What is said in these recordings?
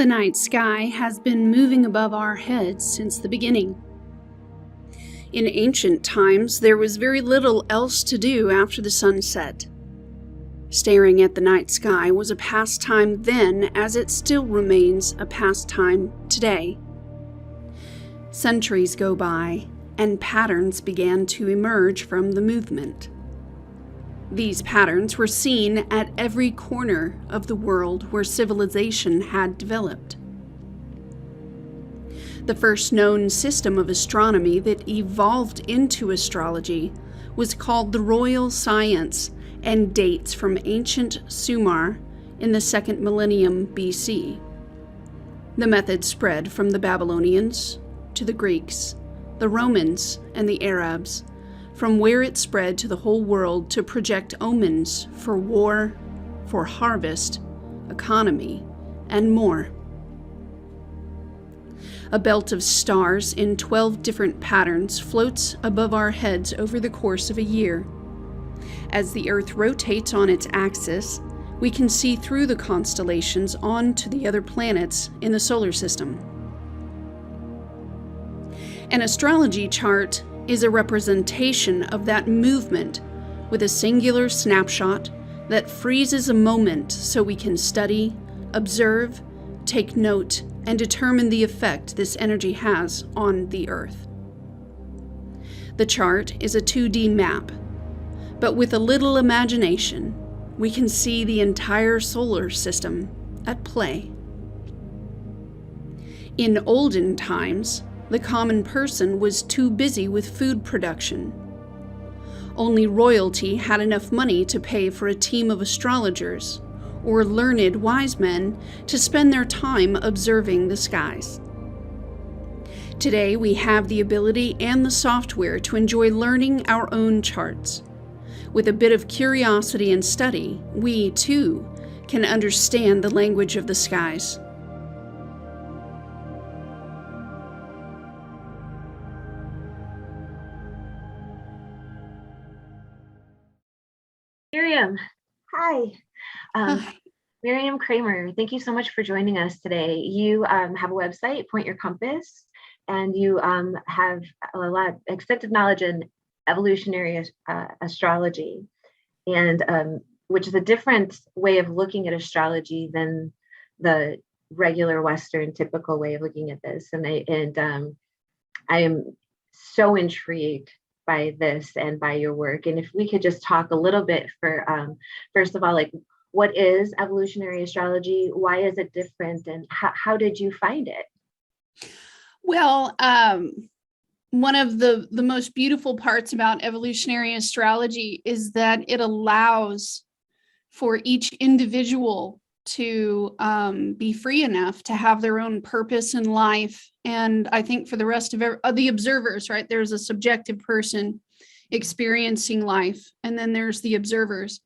The night sky has been moving above our heads since the beginning. In ancient times, there was very little else to do after the sun set. Staring at the night sky was a pastime then, as it still remains a pastime today. Centuries go by, and patterns began to emerge from the movement. These patterns were seen at every corner of the world where civilization had developed. The first known system of astronomy that evolved into astrology was called the Royal Science and dates from ancient Sumer in the 2nd millennium BC. The method spread from the Babylonians to the Greeks, the Romans, and the Arabs, from where it spread to the whole world to project omens for war, for harvest, economy, and more. A belt of stars in 12 different patterns floats above our heads over the course of a year. As the Earth rotates on its axis, we can see through the constellations on to the other planets in the solar system. An astrology chart is a representation of that movement with a singular snapshot that freezes a moment so we can study, observe, take note, and determine the effect this energy has on the Earth. The chart is a 2D map, but with a little imagination, we can see the entire solar system at play. In olden times, the common person was too busy with food production. Only royalty had enough money to pay for a team of astrologers or learned wise men to spend their time observing the skies. Today, we have the ability and the software to enjoy learning our own charts. With a bit of curiosity and study, we, too, can understand the language of the skies. Miriam, hi. Hi. Miriam Kramer, thank you so much for joining us today. You have a website, Point Your Compass, and you have a lot extensive knowledge in evolutionary astrology, and which is a different way of looking at astrology than the regular Western typical way of looking at this. And I am so intrigued by this and by your work. And if we could just talk a little bit for, first of all, like, what is evolutionary astrology? Why is it different? And how did you find it? Well, one of the most beautiful parts about evolutionary astrology is that it allows for each individual to be free enough to have their own purpose in life. And I think for the rest of the observers, right, there's a subjective person experiencing life, and then there's the observers.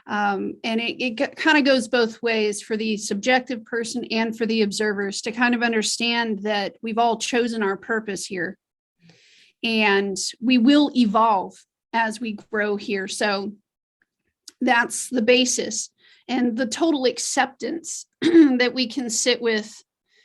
And it kind of goes both ways for the subjective person and for the observers to kind of understand that we've all chosen our purpose here, and we will evolve as we grow here. So that's the basis. And the total acceptance that we can sit with,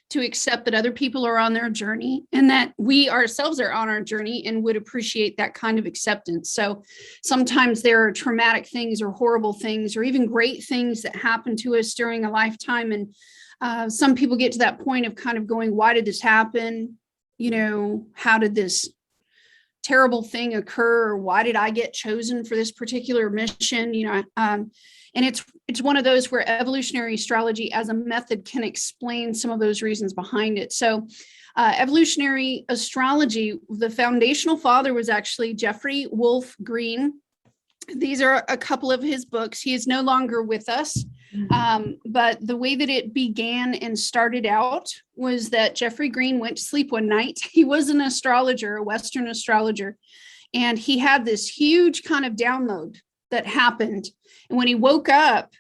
to accept that other people are on their journey and that we ourselves are on our journey and would appreciate that kind of acceptance. So sometimes there are traumatic things or horrible things or even great things that happen to us during a lifetime. And some people get to that point of kind of going, why did this happen? You know, how did this terrible thing occur? Or why did I get chosen for this particular mission? You know, and it's one of those where evolutionary astrology as a method can explain some of those reasons behind it. So evolutionary astrology, the foundational father was actually Jeffrey Wolf Green. These are a couple of his books. He is no longer with us. But the way that it began and started out was that Jeffrey Green went to sleep one night. He was an astrologer, a Western astrologer, and he had this huge kind of download that happened. And when he woke up,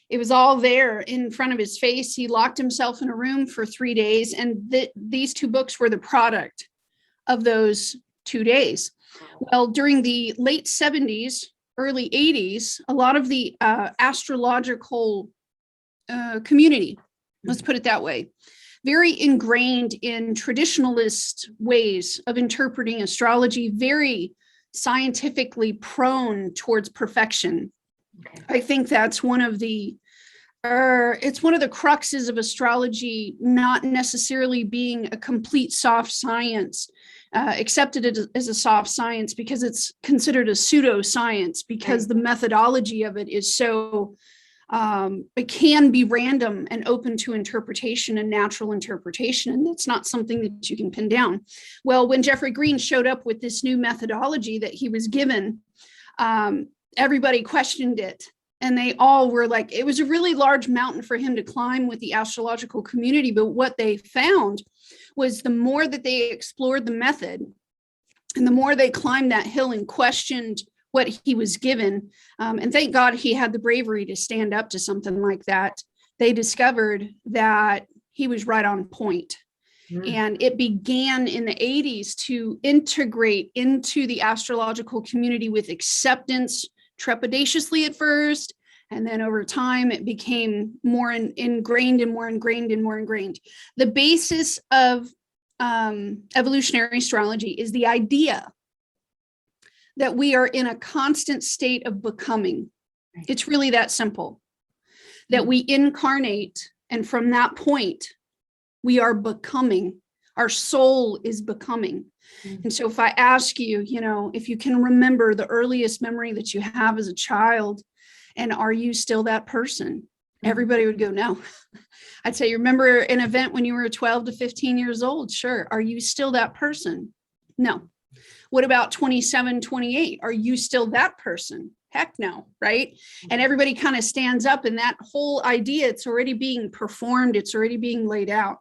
it was all there in front of his face. He locked himself in a room for 3 days, and these two books were the product of those 2 days. Well, during the late 70s, early 80s, a lot of the astrological community, let's put it that way, very ingrained in traditionalist ways of interpreting astrology, very scientifically prone towards perfection. Okay. I think that's one of the it's one of the cruxes of astrology, not necessarily being a complete soft science, accepted as a soft science because it's considered a pseudoscience, because the methodology of it is so, it can be random and open to interpretation and natural interpretation. And that's not something that you can pin down. Well, when Jeffrey Green showed up with this new methodology that he was given, everybody questioned it. And they all were like, it was a really large mountain for him to climb with the astrological community. But what they found was the more that they explored the method and the more they climbed that hill and questioned what he was given, and thank God he had the bravery to stand up to something like that, they discovered that he was right on point. And it began in the 80s to integrate into the astrological community with acceptance, trepidatiously at first, and then over time it became more ingrained and more ingrained and more ingrained. The basis of evolutionary astrology is the idea that we are in a constant state of becoming. It's really that simple, that we incarnate, and from that point we are becoming. Our soul is becoming. And so if I ask you, if you can remember the earliest memory that you have as a child, and are you still that person? Everybody would go, no. I'd say, you remember an event when you were 12 to 15 years old? Sure. Are you still that person? No. What about 27, 28? Are you still that person? Heck no, right? And everybody kind of stands up, and that whole idea, it's already being performed. It's already being laid out.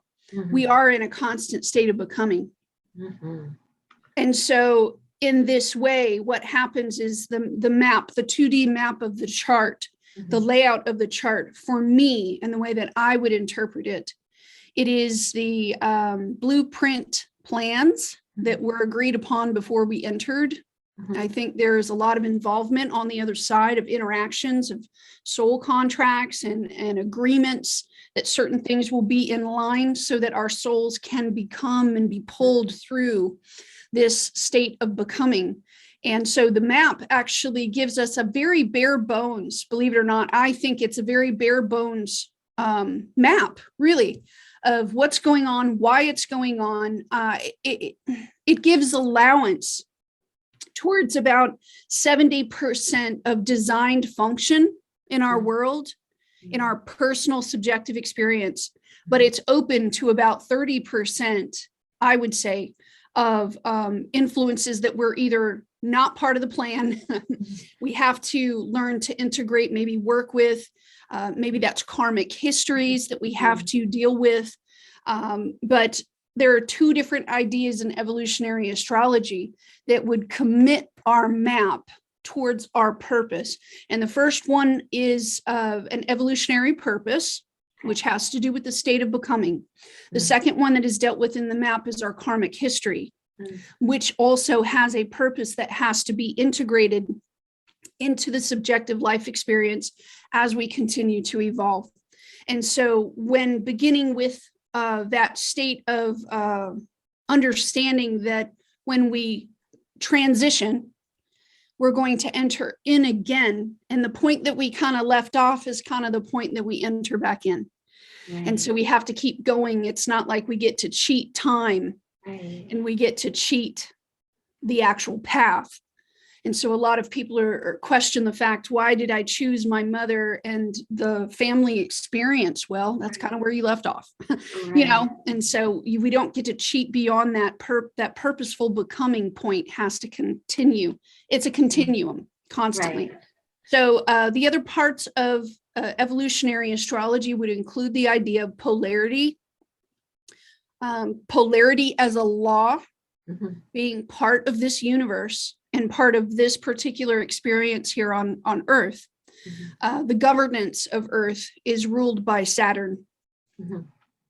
We are in a constant state of becoming. And so in this way, what happens is the map, the 2D map of the chart, the layout of the chart for me, and the way that I would interpret it, it is the blueprint plans that were agreed upon before we entered. I think there's a lot of involvement on the other side of interactions, of soul contracts and agreements that certain things will be in line so that our souls can become and be pulled through this state of becoming. And so the map actually gives us a very bare bones, believe it or not, I think it's a very bare bones map, really, of what's going on, why it's going on. It gives allowance towards about 70% of designed function in our world, in our personal subjective experience, but it's open to about 30%, I would say, of influences that we're either not part of the plan, we have to learn to integrate, maybe work with, maybe that's karmic histories that we have to deal with. But there are two different ideas in evolutionary astrology that would commit our map towards our purpose. And the first one is an evolutionary purpose, which has to do with the state of becoming. The second one that is dealt with in the map is our karmic history, which also has a purpose that has to be integrated into the subjective life experience as we continue to evolve. And so when beginning with that state of understanding that when we transition, we're going to enter in again. And the point that we kind of left off is kind of the point that we enter back in. Right. And so we have to keep going. It's not like we get to cheat time, right, and we get to cheat the actual path. And so a lot of people are question the fact, why did I choose my mother and the family experience? Well, that's kind of where you left off, right. And so we don't get to cheat beyond that. That purposeful becoming point has to continue. It's a continuum constantly. Right. So the other parts of evolutionary astrology would include the idea of polarity, polarity as a law, being part of this universe and part of this particular experience here on Earth. The governance of Earth is ruled by Saturn.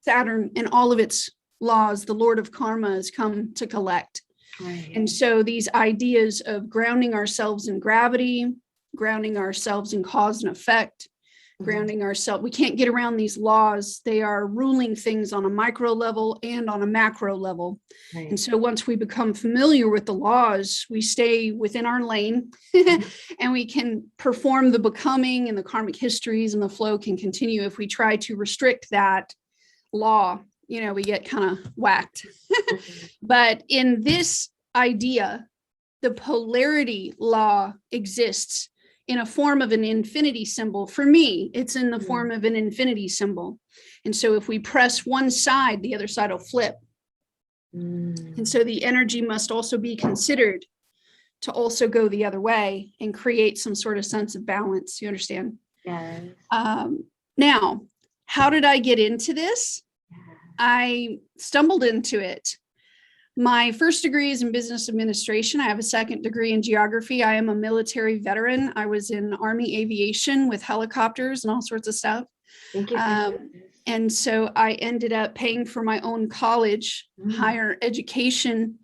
Saturn and all of its laws, the Lord of Karma, has come to collect. Right. And so these ideas of grounding ourselves in gravity, grounding ourselves in cause and effect, grounding ourselves. We can't get around these laws. They are ruling things on a micro level and on a macro level. Right. And so once we become familiar with the laws, we stay within our lane and we can perform the becoming, and the karmic histories and the flow can continue. If we try to restrict that law, we get kind of whacked. But in this idea, the polarity law exists in a form of an infinity symbol. For me, it's in the form of an infinity symbol. And so if we press one side, the other side will flip. And so the energy must also be considered to also go the other way and create some sort of sense of balance. You understand? Yes. Now, how did I get into this? I stumbled into it. My first degree is in business administration. I have a second degree in geography. I am a military veteran. I was in Army aviation with helicopters and all sorts of stuff. Thank you. And so I ended up paying for my own college, higher education,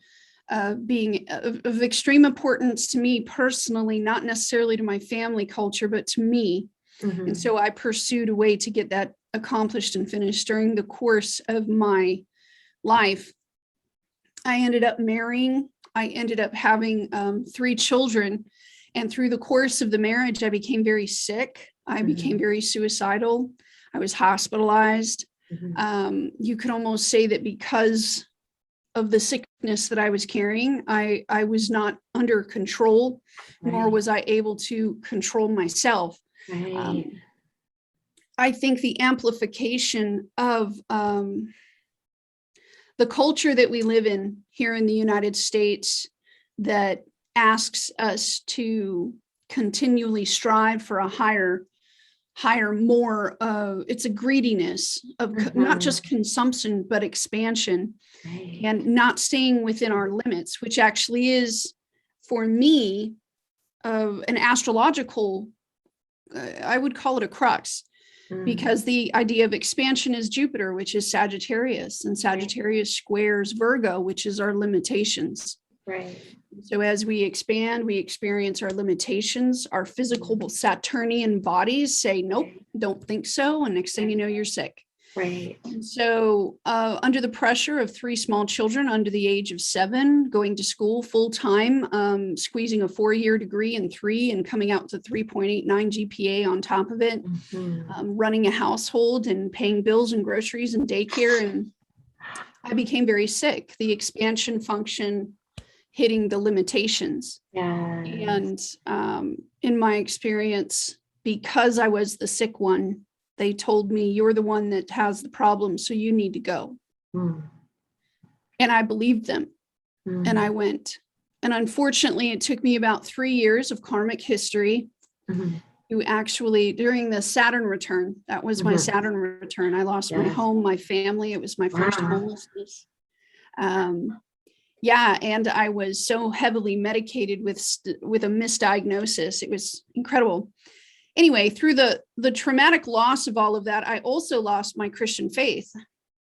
being of extreme importance to me personally, not necessarily to my family culture, but to me. And so I pursued a way to get that accomplished and finished. During the course of my life, I ended up marrying. I ended up having 3 children. And through the course of the marriage, I became very sick. I became very suicidal. I was hospitalized. You could almost say that because of the sickness that I was carrying, I was not under control, nor was I able to control myself. I think the amplification of the culture that we live in here in the United States that asks us to continually strive for a higher, more, it's a greediness of not just consumption, but expansion, and not staying within our limits, which actually is, for me, an astrological, I would call it a crux. Because the idea of expansion is Jupiter, which is Sagittarius, and Sagittarius squares Virgo, which is our limitations. So as we expand, we experience our limitations. Our physical Saturnian bodies say, nope, don't think so. And next thing you know, you're sick. And so under the pressure of 3 small children under the age of 7, going to school full time, squeezing a 4-year degree in 3 and coming out to 3.89 GPA on top of it, running a household and paying bills and groceries and daycare. And I became very sick. The expansion function hitting the limitations. And in my experience, because I was the sick one, they told me, you're the one that has the problem, so you need to go. And I believed them. And I went. And unfortunately, it took me about 3 years of karmic history to actually, during the Saturn return, that was my Saturn return. I lost my home, my family. It was my first homelessness. And I was so heavily medicated with a misdiagnosis. It was incredible. Anyway, through the traumatic loss of all of that, I also lost my Christian faith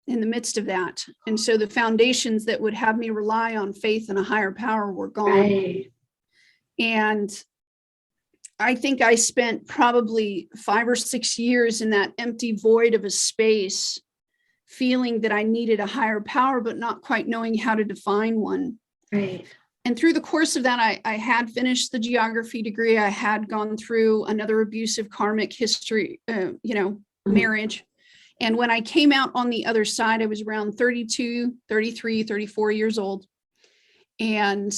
in the midst of that. And so the foundations that would have me rely on faith and a higher power were gone. And I think I spent probably 5 or 6 years in that empty void of a space, feeling that I needed a higher power, but not quite knowing how to define one. And through the course of that, I had finished the geography degree. I had gone through another abusive karmic history, marriage. And when I came out on the other side, I was around 32, 33, 34 years old. And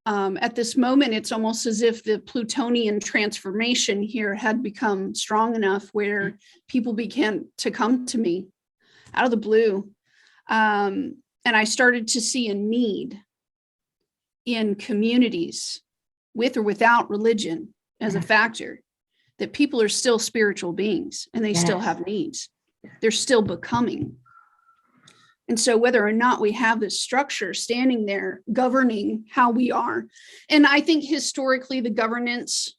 at this moment, it's almost as if the Plutonian transformation here had become strong enough where people began to come to me out of the blue. And I started to see a need in communities with or without religion as a factor, that people are still spiritual beings and they still have needs. They're still becoming. And so whether or not we have this structure standing there governing how we are, and I think historically the governance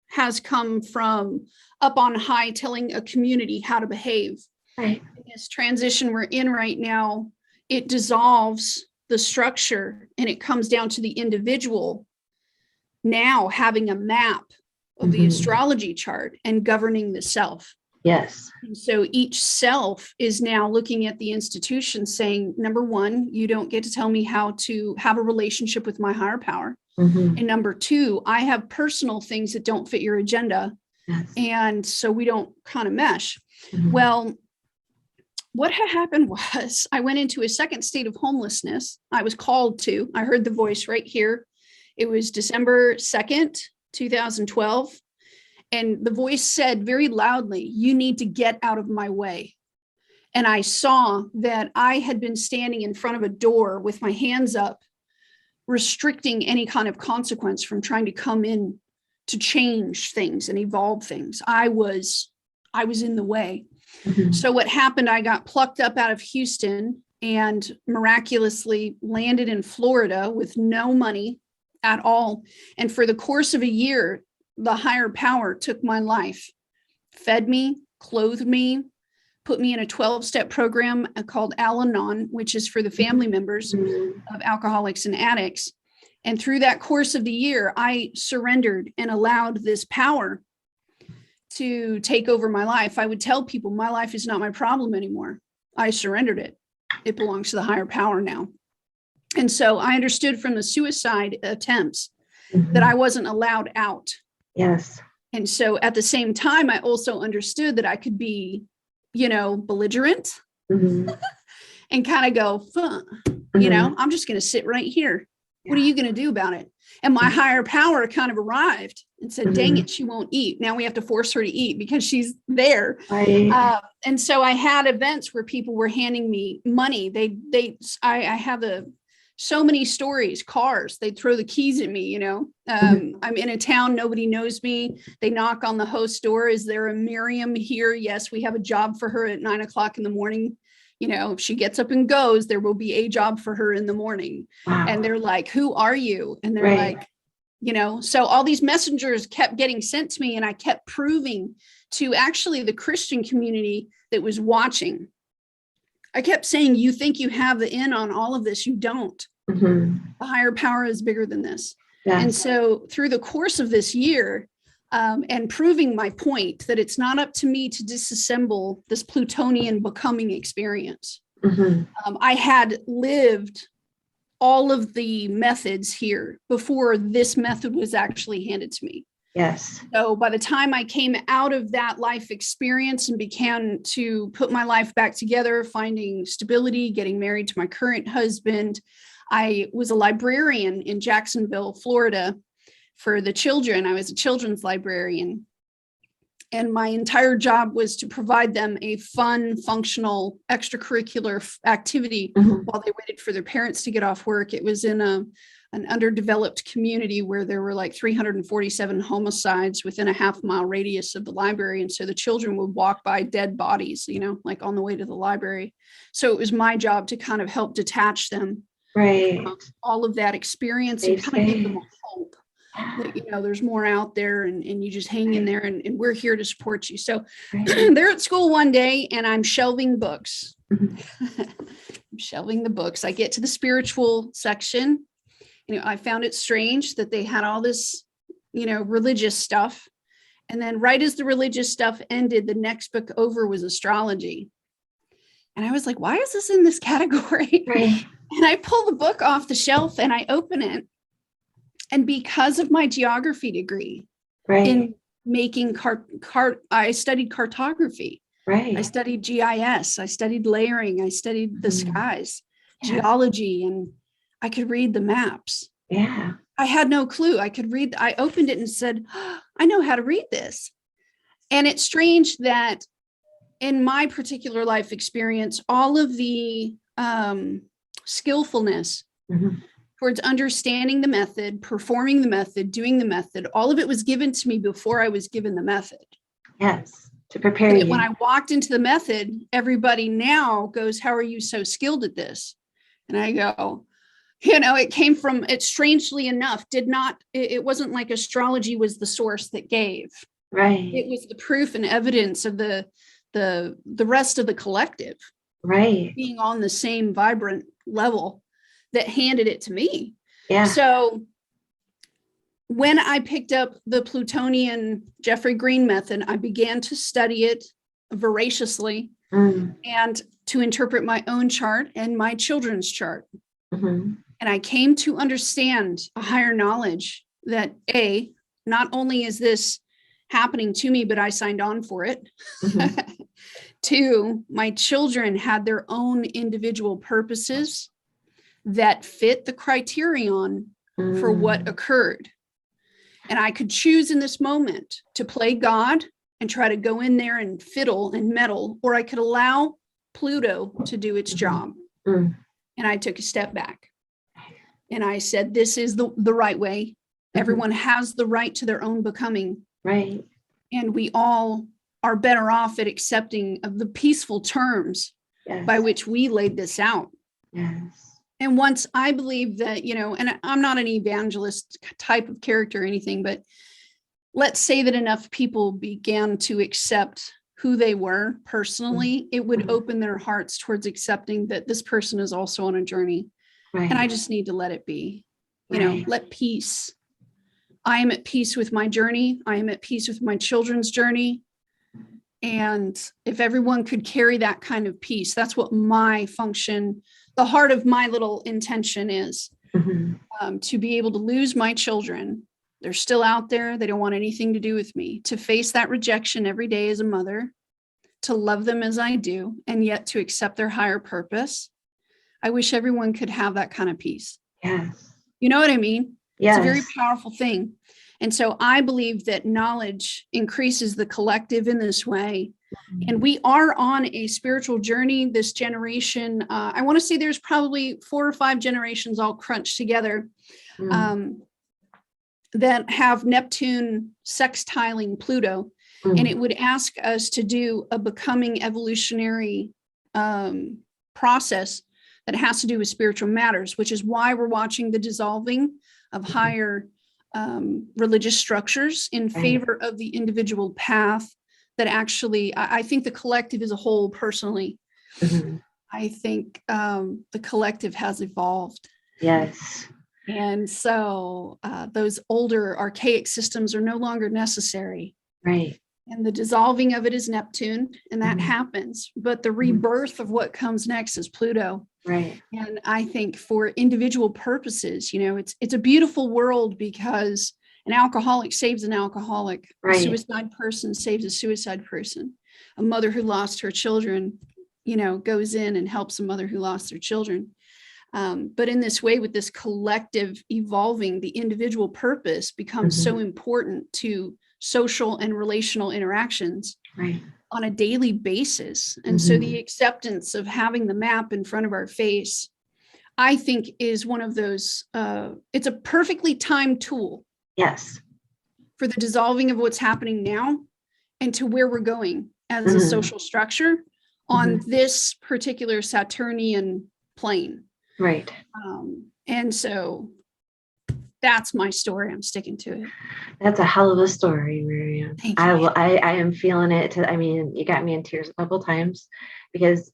has come from up on high telling a community how to behave. In this transition we're in right now, it dissolves the structure and it comes down to the individual now having a map of the astrology chart and governing the self. Yes. And so each self is now looking at the institution saying, number one, you don't get to tell me how to have a relationship with my higher power. Mm-hmm. And number two, I have personal things that don't fit your agenda. Yes. And so we don't kind of mesh. Mm-hmm. Well, what had happened was I went into a second state of homelessness. I was called to, I heard the voice right here. It was December 2nd, 2012. And the voice said very loudly, you need to get out of my way. And I saw that I had been standing in front of a door with my hands up, restricting any kind of consequence from trying to come in to change things and evolve things. I was in the way. Mm-hmm. So what happened, I got plucked up out of Houston and miraculously landed in Florida with no money at all. And for the course of a year, the higher power took my life, fed me, clothed me, put me in a 12-step program called Al-Anon, which is for the family members of alcoholics and addicts. And through that course of the year, I surrendered and allowed this power to take over my life. I would tell people my life is not my problem anymore. I surrendered it. It belongs to the higher power now. And so I understood from the suicide attempts that I wasn't allowed out. Yes. And so at the same time, I also understood that I could be, belligerent and kind of go, I'm just going to sit right here. What are you going to do about it? And my higher power kind of arrived and said, dang it, she won't eat. Now we have to force her to eat because she's there. Right. And so I had events where people were handing me money. I have so many stories, cars, they'd throw the keys at me, I'm in a town, nobody knows me. They knock on the host door. Is there a Miriam here? Yes, we have a job for her at 9:00 in the morning. If she gets up and goes, there will be a job for her in the morning. Wow. And they're like, who are you? And they're like, so all these messengers kept getting sent to me, and I kept proving to actually the Christian community that was watching. I kept saying, you think you have the in on all of this. You don't. The higher power is bigger than this. Yes. And so through the course of this year, and proving my point that it's not up to me to disassemble this Plutonian becoming experience. I had lived all of the methods here before this method was actually handed to me. Yes. So by the time I came out of that life experience and began to put my life back together, finding stability, getting married to my current husband, I was a librarian in Jacksonville, Florida for the children. I was a children's librarian. And my entire job was to provide them a fun, functional, extracurricular activity while they waited for their parents to get off work. It was in an underdeveloped community where there were like 347 homicides within a half-mile radius of the library. And so the children would walk by dead bodies, like on the way to the library. So it was my job to kind of help detach them from all of that experience and kind of give them a hope that, there's more out there and you just hang in there and we're here to support you. So they're at school one day and I'm shelving books. I'm shelving the books. I get to the spiritual section. I found it strange that they had all this, religious stuff. And then right as the religious stuff ended, the next book over was astrology. And I was like, why is this in this category? And I pull the book off the shelf and I open it. And because of my geography degree in making I studied cartography. I studied GIS. I studied layering. I studied the skies, geology, and I could read the maps. Yeah. I had no clue. I opened it and said, oh, I know how to read this. And it's strange that in my particular life experience, all of the skillfulness towards understanding the method, performing the method, doing the method, all of it was given to me before I was given the method. Yes, to prepare you. When I walked into the method, everybody now goes, how are you so skilled at this? And I go, it came from, it strangely enough, it wasn't like astrology was the source that gave. It was the proof and evidence of the rest of the collective. Being on the same vibrant level that handed it to me. So when I picked up the Plutonian Jeffrey Green method, I began to study it voraciously Mm. and to interpret my own chart and my children's chart. Mm-hmm. And I came to understand a higher knowledge that not only is this happening to me, but I signed on for it. Mm-hmm. 2, my children had their own individual purposes that fit the criterion for what occurred. And I could choose in this moment to play God and try to go in there and fiddle and meddle, or I could allow Pluto to do its job. Mm. And I took a step back and I said, this is the right way. Everyone has the right to their own becoming. Right. And we all are better off at accepting of the peaceful terms by which we laid this out. Yes. And once I believe that, and I'm not an evangelist type of character or anything, but let's say that enough people began to accept who they were personally, it would open their hearts towards accepting that this person is also on a journey. Right. And I just need to let it be, Right. let peace. I am at peace with my journey. I am at peace with my children's journey. And if everyone could carry that kind of peace, that's what my function, the heart of my little intention is, to be able to lose my children. They're still out there. They don't want anything to do with me. To face that rejection every day as a mother, to love them as I do, and yet to accept their higher purpose. I wish everyone could have that kind of peace. Yes. You know what I mean? Yes. It's a very powerful thing. And so I believe that knowledge increases the collective in this way. And we are on a spiritual journey. This generation, I want to say there's probably 4 or 5 generations all crunched together that have Neptune sextiling Pluto. And it would ask us to do a becoming evolutionary process that has to do with spiritual matters, which is why we're watching the dissolving of higher religious structures in favor of the individual path that actually, I think the collective as a whole, personally, I think the collective has evolved. Yes. And so those older archaic systems are no longer necessary. Right. And the dissolving of it is Neptune, and that happens. But the rebirth of what comes next is Pluto. Right. And I think for individual purposes, it's a beautiful world because an alcoholic saves an alcoholic. Right. A suicide person saves a suicide person. A mother who lost her children, goes in and helps a mother who lost their children. But in this way, with this collective evolving, the individual purpose becomes so important to social and relational interactions on a daily basis. And so the acceptance of having the map in front of our face, I think, is one of those, it's a perfectly timed tool. Yes. For the dissolving of what's happening now and to where we're going as a social structure on this particular Saturnian plane. Right. And so that's my story. I'm sticking to it. That's a hell of a story, Miriam. Thank you. I am feeling it. You got me in tears a couple times because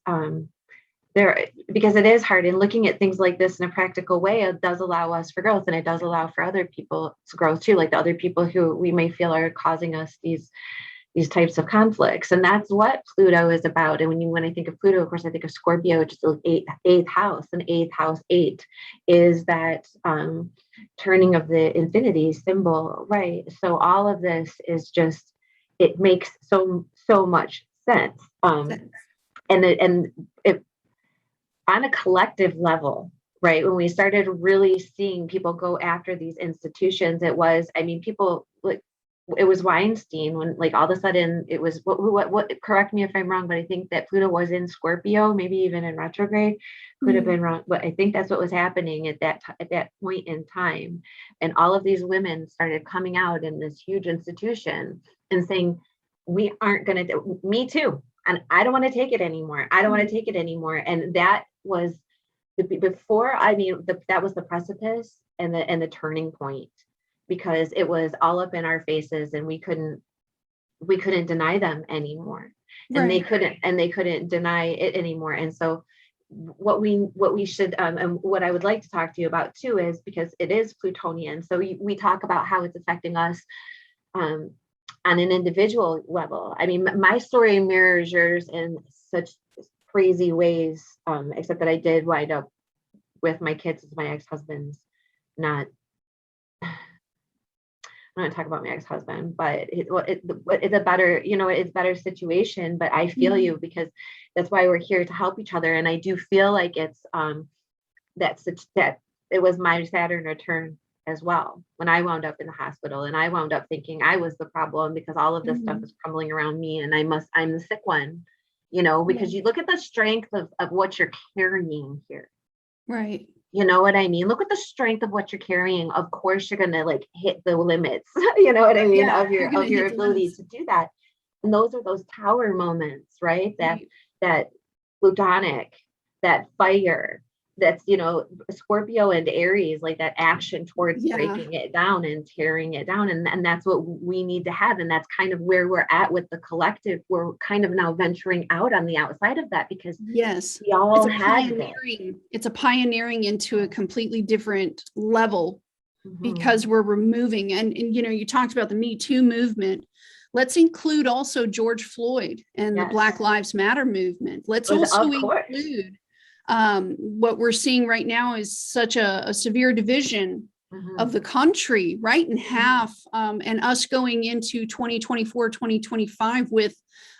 because it is hard, and looking at things like this in a practical way, it does allow us for growth, and it does allow for other people to grow too, like the other people who we may feel are causing us these types of conflicts. And that's what Pluto is about. And when I think of Pluto, of course, I think of Scorpio, which is the eighth house, and eighth house 8 is that turning of the infinity symbol, right? So all of this is just, it makes so much sense. And it on a collective level, right? When we started really seeing people go after these institutions, it was, people like, it was Weinstein when, like, all of a sudden it was what correct me if I'm wrong, but I think that Pluto was in Scorpio, maybe even in retrograde, could have been wrong, but I think that's what was happening at that point in time. And all of these women started coming out in this huge institution and saying, we aren't going to do, me too, and I don't want to take it anymore. I don't want to take it anymore. And that was that was the precipice and the turning point, because it was all up in our faces and we couldn't deny them anymore. And they couldn't deny it anymore. And so what we should and what I would like to talk to you about too is, because it is Plutonian, so we talk about how it's affecting us on an individual level. I mean, my story mirrors yours in such crazy ways, except that I did wind up with my kids as my ex-husband's not. I'm not gonna talk about my ex-husband, but it's a better, it's better situation. But I feel you, because that's why we're here, to help each other. And I do feel like it's that it was my Saturn return as well, when I wound up in the hospital and I wound up thinking I was the problem because all of this stuff is crumbling around me and I'm the sick one, because you look at the strength of what you're carrying here. Right. You know what I mean? Look at the strength of what you're carrying. Of course, you're gonna like hit the limits, you know what I mean, of your ability to do that. And those are those tower moments, right? That plutonic, that fire, that's Scorpio and Aries, like that action towards breaking it down and tearing it down. And that's what we need to have. And that's kind of where we're at with the collective. We're kind of now venturing out on the outside of that, because we all had it's a pioneering into a completely different level, because we're removing, and you talked about the Me Too movement. Let's include also George Floyd and the Black Lives Matter movement. Let's also include what we're seeing right now is such a severe division of the country, right in half, and us going into 2024, 2025 with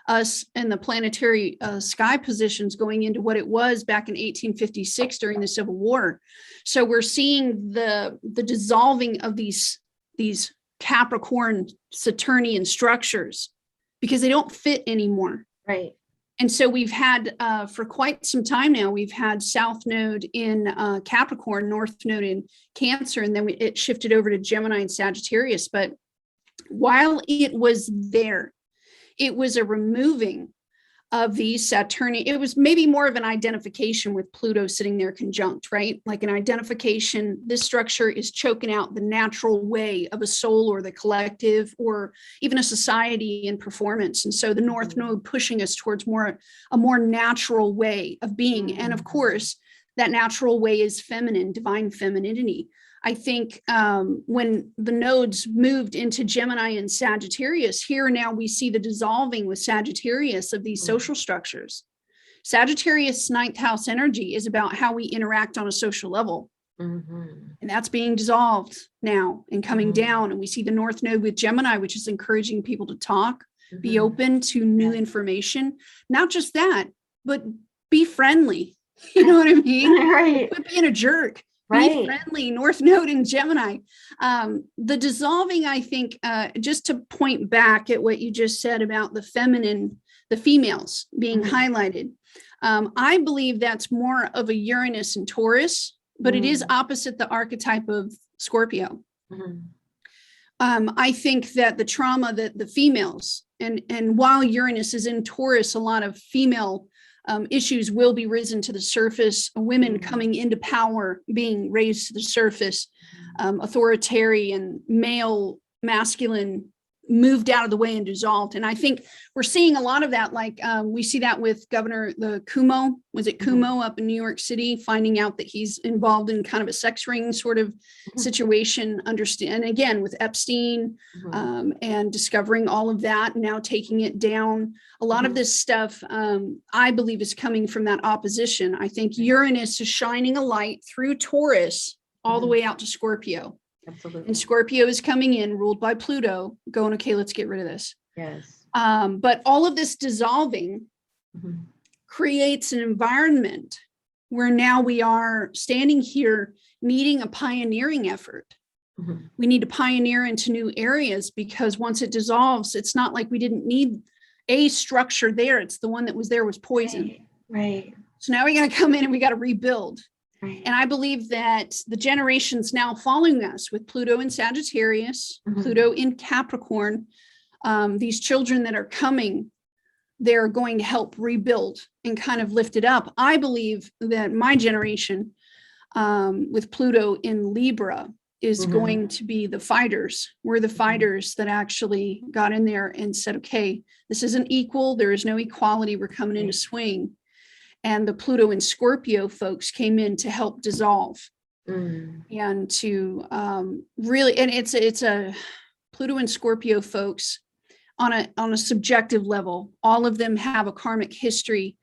us and the planetary sky positions going into what it was back in 1856 during the Civil War. So we're seeing the dissolving of these Capricorn Saturnian structures, because they don't fit anymore. Right. And so we've had, for quite some time now, we've had South Node in Capricorn, North Node in Cancer, and then it shifted over to Gemini and Sagittarius. But while it was there, it was a removing of these Saturnian. It was maybe more of an identification with Pluto sitting there conjunct, right? Like an identification. This structure is choking out the natural way of a soul or the collective or even a society in performance. And so the North Node pushing us towards a more natural way of being. And of course, that natural way is feminine, divine femininity. I think when the nodes moved into Gemini and Sagittarius, here now we see the dissolving with Sagittarius of these social structures. Sagittarius 9th house energy is about how we interact on a social level. And that's being dissolved now and coming down. And we see the North Node with Gemini, which is encouraging people to talk, be open to new information. Not just that, but be friendly. You know what I mean? Right. Quit being a jerk. Be friendly, North Node in Gemini. The dissolving, I think, just to point back at what you just said about the feminine, the females being highlighted. I believe that's more of a Uranus and Taurus, but it is opposite the archetype of Scorpio. I think that the trauma that the females, and while Uranus is in Taurus, a lot of female issues will be risen to the surface, women coming into power, being raised to the surface, authoritarian, masculine, moved out of the way and dissolved. And I think we're seeing a lot of that, like we see that with Governor Cuomo, was it Cuomo up in New York City, finding out that he's involved in kind of a sex ring sort of situation, and again, with Epstein, and discovering all of that, now taking it down. A lot of this stuff, I believe, is coming from that opposition. I think Uranus is shining a light through Taurus all the way out to Scorpio. Absolutely. And Scorpio is coming in, ruled by Pluto, going, okay, let's get rid of this. Yes. But all of this dissolving creates an environment where now we are standing here needing a pioneering effort. We need to pioneer into new areas, because once it dissolves, it's not like we didn't need a structure there. It's the one that was there was poison. Right. So now we got to come in and we got to rebuild. And I believe that the generations now following us with Pluto in Sagittarius, Pluto in Capricorn, these children that are coming, they're going to help rebuild and kind of lift it up. I believe that my generation with Pluto in Libra is going to be the fighters. We're the fighters that actually got in there and said, okay, this isn't equal. There is no equality. We're coming into swing. And the Pluto and Scorpio folks came in to help dissolve and to really, and it's a Pluto and Scorpio folks on a subjective level. All of them have a karmic history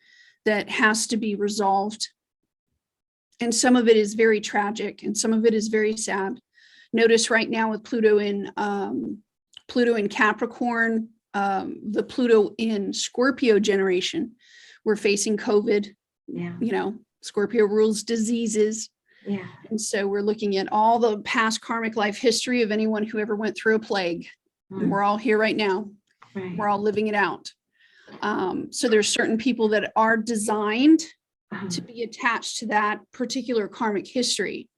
that has to be resolved. And some of it is very tragic and some of it is very sad. Notice right now with Pluto in Capricorn, the Pluto in Scorpio generation, we're facing COVID. Yeah. You know, Scorpio rules diseases. Yeah. And so we're looking at all the past karmic life history of anyone who ever went through a plague. And we're all here right now. Right. We're all living it out. So there's certain people that are designed to be attached to that particular karmic history.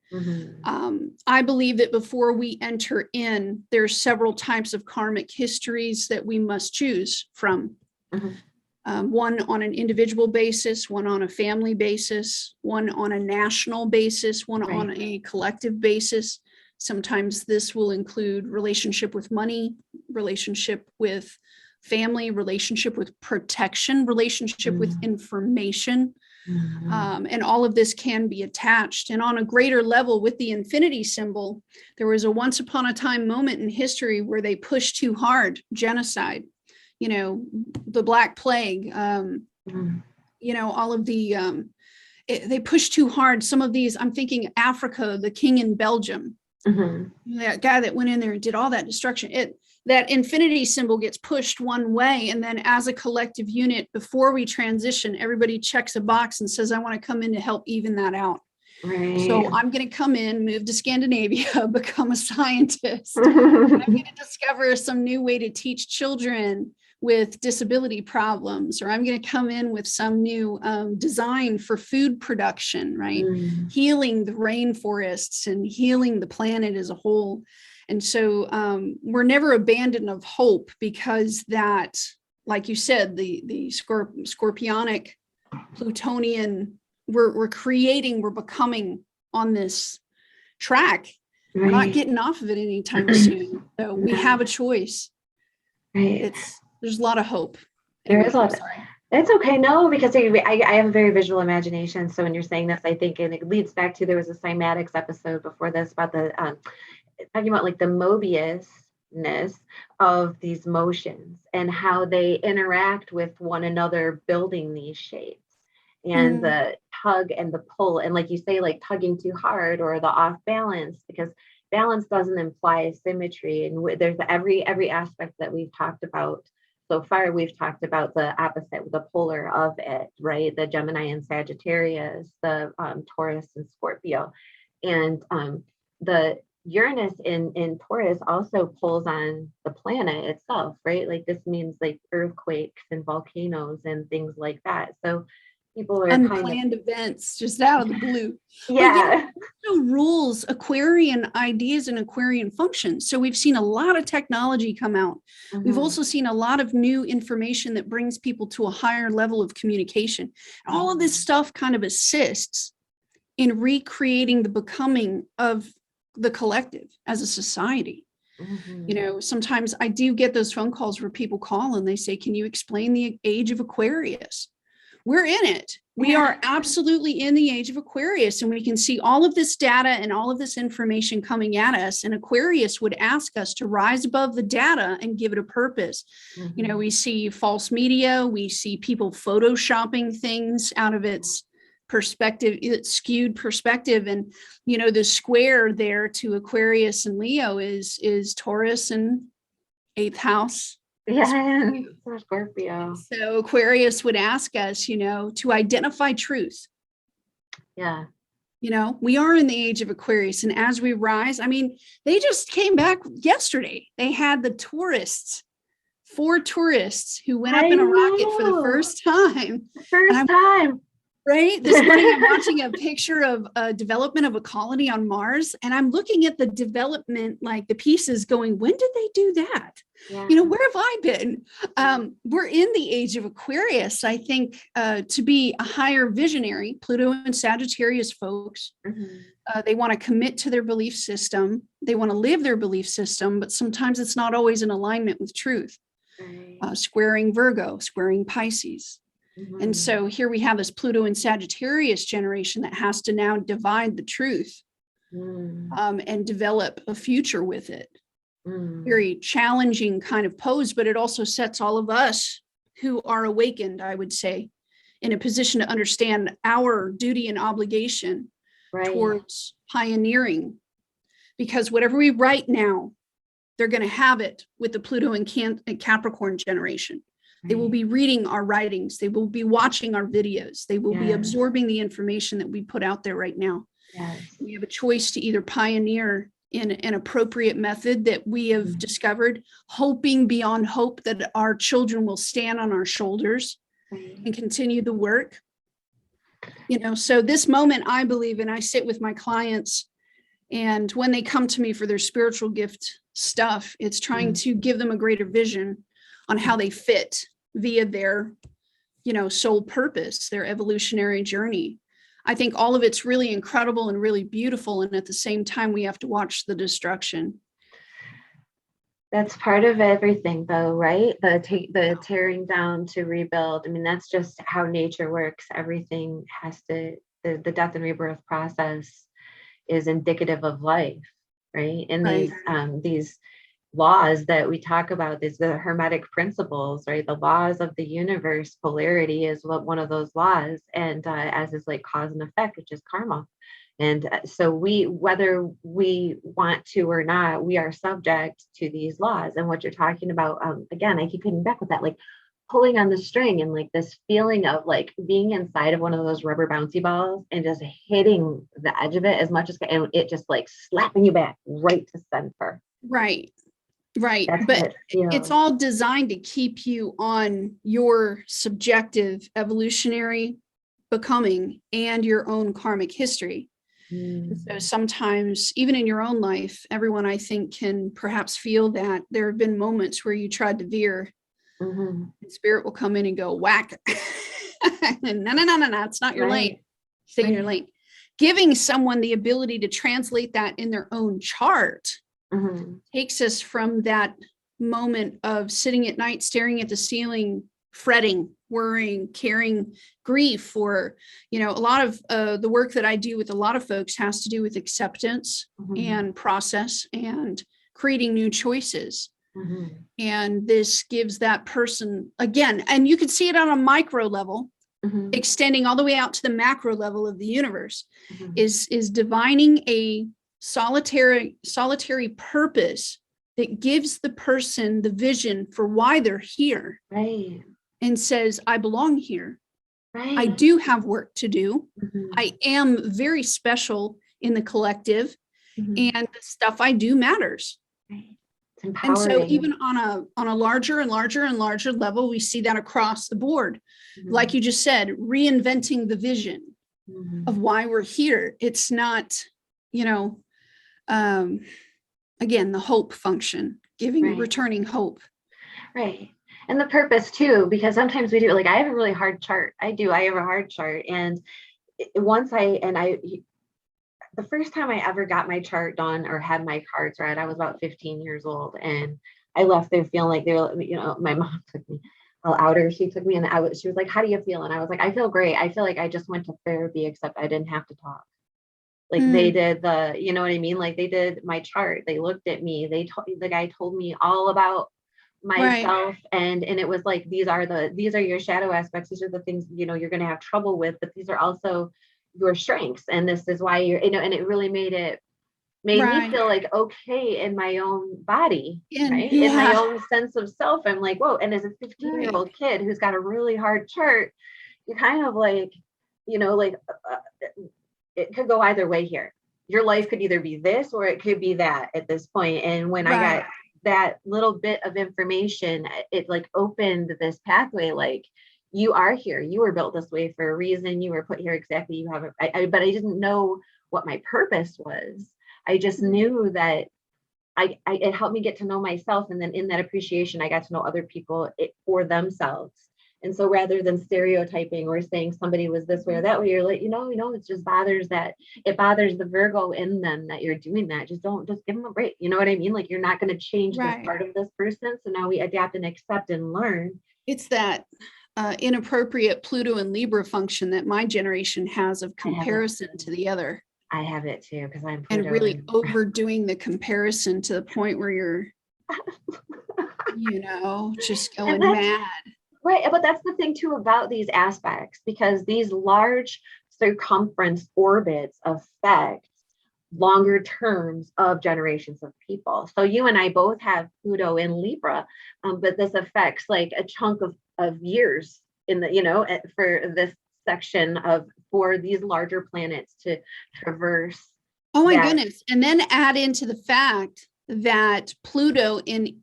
I believe that before we enter in, there's several types of karmic histories that we must choose from. One on an individual basis, one on a family basis, one on a national basis, one on a collective basis. Sometimes this will include relationship with money, relationship with family, relationship with protection, relationship with information. And all of this can be attached. And on a greater level with the infinity symbol, there was a once upon a time moment in history where they pushed too hard, genocide, you know, the Black Plague, you know, all of the, they pushed too hard. Some of these, I'm thinking Africa, the king in Belgium, that guy that went in there and did all that destruction. That infinity symbol gets pushed one way, and then as a collective unit, before we transition, everybody checks a box and says, I want to come in to help even that out. So I'm going to come in, move to Scandinavia, become a scientist. I'm going to discover some new way to teach children with disability problems, or I'm going to come in with some new design for food production, right? Healing the rainforests and healing the planet as a whole. And so we're never abandoned of hope, because that, like you said, the scorpionic, Plutonian, we're creating, we're becoming on this track. We're not getting off of it anytime soon. So we have a choice. There's a lot of hope. There is a lot. It's okay. No, because I have a very visual imagination. So when you're saying this, I think, and it leads back to, there was a cymatics episode before this about the talking about like the Mobiusness of these motions and how they interact with one another, building these shapes, and the tug and the pull, and like you say, like tugging too hard or the off balance, because balance doesn't imply symmetry. And there's every aspect that we've talked about so far. We've talked about the opposite, the polar of it, right? The Gemini and Sagittarius, the Taurus and Scorpio, and the Uranus in Taurus also pulls on the planet itself, right? Like this means like earthquakes and volcanoes and things like that. So people are unplanned events just out of the blue. Yeah. But, rules Aquarian ideas and Aquarian functions. So we've seen a lot of technology come out. We've also seen a lot of new information that brings people to a higher level of communication. All of this stuff kind of assists in recreating the becoming of the collective as a society. You know, sometimes I do get those phone calls where people call and they say, can you explain the age of Aquarius? We're in it. We are absolutely in the age of Aquarius, and we can see all of this data and all of this information coming at us. And Aquarius would ask us to rise above the data and give it a purpose. You know, we see false media, we see people photoshopping things out of its perspective, its skewed perspective. And, you know, the square there to Aquarius and Leo is Taurus and 8th house. Scorpio. So Aquarius would ask us, you know, to identify truth. Yeah. You know, we are in the age of Aquarius. And as we rise, I mean, they just came back yesterday. They had the tourists, 4 tourists who went up in a rocket for the first time. Right. This morning, I'm watching a picture of a development of a colony on Mars, and I'm looking at the development, like the pieces going, when did they do that? You know, where have I been? We're in the age of Aquarius. I think to be a higher visionary, Pluto and Sagittarius folks, they want to commit to their belief system. They want to live their belief system, but sometimes it's not always in alignment with truth. Squaring Virgo, squaring Pisces. And so here we have this Pluto and Sagittarius generation that has to now divide the truth and develop a future with it. very challenging kind of pose, but it also sets all of us who are awakened, I would say, in a position to understand our duty and obligation towards pioneering. Because whatever we write now, they're going to have it with the Pluto and Capricorn generation. They will be reading our writings. They will be watching our videos. They will be absorbing the information that we put out there right now. We have a choice to either pioneer in an appropriate method that we have discovered, hoping beyond hope that our children will stand on our shoulders and continue the work. You know, so this moment, I believe, and I sit with my clients, and when they come to me for their spiritual gift stuff, it's trying to give them a greater vision on how they fit via their, you know, soul purpose, their evolutionary journey. I think all of it's really incredible and really beautiful. And at the same time, we have to watch the destruction. That's part of everything, though, right? The tearing down to rebuild. I mean, that's just how nature works. Everything has to, the death and rebirth process is indicative of life, right? And these laws that we talk about, is the hermetic principles, right? The laws of the universe, polarity is one of those laws, and as is like cause and effect, which is karma. And so whether we want to or not, we are subject to these laws. And what you're talking about, again, I keep coming back with that, like pulling on the string and like this feeling of like being inside of one of those rubber bouncy balls and just hitting the edge of it as much as, and it just like slapping you back right to center. Right. That's But it's all designed to keep you on your subjective evolutionary becoming and your own karmic history. So sometimes, even in your own life, everyone, I think, can perhaps feel that there have been moments where you tried to veer, and spirit will come in and go whack. No, it's not your lane. Stay in your lane. Giving someone the ability to translate that in their own chart takes us from that moment of sitting at night, staring at the ceiling, fretting, worrying, carrying grief, or, you know, a lot of the work that I do with a lot of folks has to do with acceptance and process and creating new choices. And this gives that person, again, and you can see it on a micro level, extending all the way out to the macro level of the universe, is divining a solitary purpose that gives the person the vision for why they're here, and says, I belong here. I do have work to do. I am very special in the collective, and the stuff I do matters. And so even on a larger and larger and larger level, we see that across the board. Like you just said, reinventing the vision of why we're here. It's not, you know, again, the hope function, returning hope. And the purpose too, because sometimes we do, like, I have a really hard chart. I have a hard chart. And the first time I ever got my chart done or had my cards read, I was about 15 years old. And I left there feeling like they were, you know, my mom took me, I'll out her. She took me and she was like, how do you feel? And I was like, I feel great. I feel like I just went to therapy, except I didn't have to talk. Like they did you know what I mean? Like they did my chart. They looked at me. The guy told me all about myself. And it was like, these are your shadow aspects. These are the things, you know, you're going to have trouble with, but these are also your strengths. And this is why you're, you know, and it really made me feel like okay in my own body, right? In my own sense of self. I'm like, whoa. And as a 15-year-old kid who's got a really hard chart, you're kind of like, you know, like it could go either way here. Your life could either be this or it could be that at this point. And when I got that little bit of information, it like opened this pathway. Like, you are here. You were built this way for a reason. You were put here exactly. You have but I didn't know what my purpose was. I just knew that it helped me get to know myself. And then in that appreciation, I got to know other people for themselves. And so rather than stereotyping or saying somebody was this way or that way, you're like, you know, it just bothers the Virgo in them that you're doing that. Just give them a break. You know what I mean? Like, you're not going to change this part of this person. So now we adapt and accept and learn. It's that inappropriate Pluto and Libra function that my generation has of comparison to the other. I have it too, because I'm and Pluto. really overdoing the comparison to the point where you're, just And going mad. right. But that's the thing too about these aspects, because these large circumference orbits affect longer terms of generations of people. So you and I both have Pluto in Libra, but this affects like a chunk of years in the, for this section for these larger planets to traverse. Oh my that. goodness. And then add into the fact that Pluto in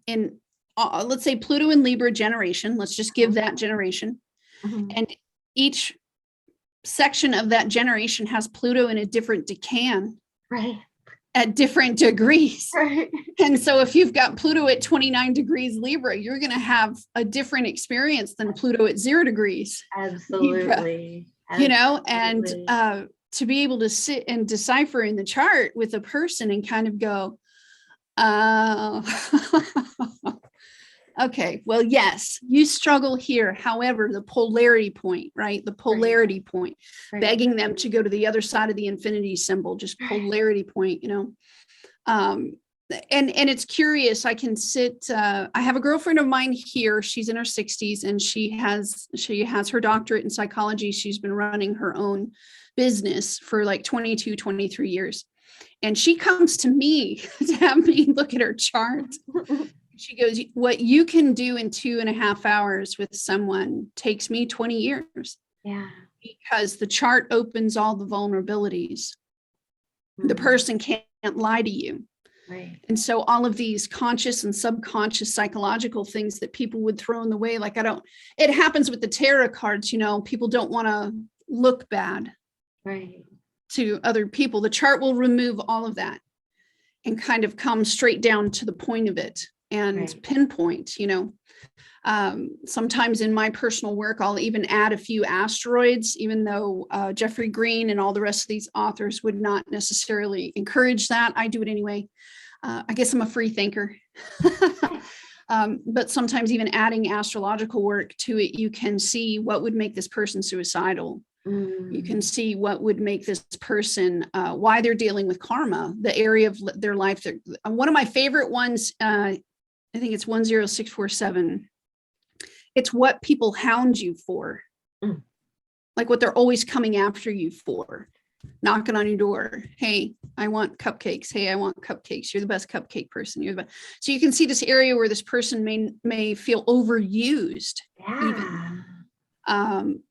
let's say Pluto in Libra generation, let's just give that generation. Mhm. And each section of that generation has Pluto in a different decan Right. at different degrees. Right. And so if you've got Pluto at 29 degrees Libra, you're going to have a different experience than Pluto at 0 degrees. Absolutely. Libra, and to be able to sit and decipher in the chart with a person and kind of go, okay, well, yes, you struggle here. However, the polarity point, right? The polarity point, begging them to go to the other side of the infinity symbol, just polarity point, and it's curious. I can sit, I have a girlfriend of mine here. She's in her 60s and she has her doctorate in psychology. She's been running her own business for like 22, 23 years. And she comes to me to have me look at her chart. She goes, what you can do in 2.5 hours with someone takes me 20 years. Yeah. Because the chart opens all the vulnerabilities. The person can't lie to you. Right. And so all of these conscious and subconscious psychological things that people would throw in the way, like it happens with the tarot cards, people don't want to look bad to other people. The chart will remove all of that and kind of come straight down to the point of it and pinpoint, sometimes in my personal work, I'll even add a few asteroids, even though Jeffrey Green and all the rest of these authors would not necessarily encourage that. I do it anyway. I guess I'm a free thinker. But sometimes even adding astrological work to it, you can see what would make this person suicidal. You can see what would make this person, why they're dealing with karma, the area of their life. One of my favorite ones, I think it's 10647. It's what people hound you for, like what they're always coming after you for, knocking on your door. Hey, I want cupcakes. Hey, I want cupcakes. You're the best cupcake person. You're the best. So you can see this area where this person may feel overused. Even.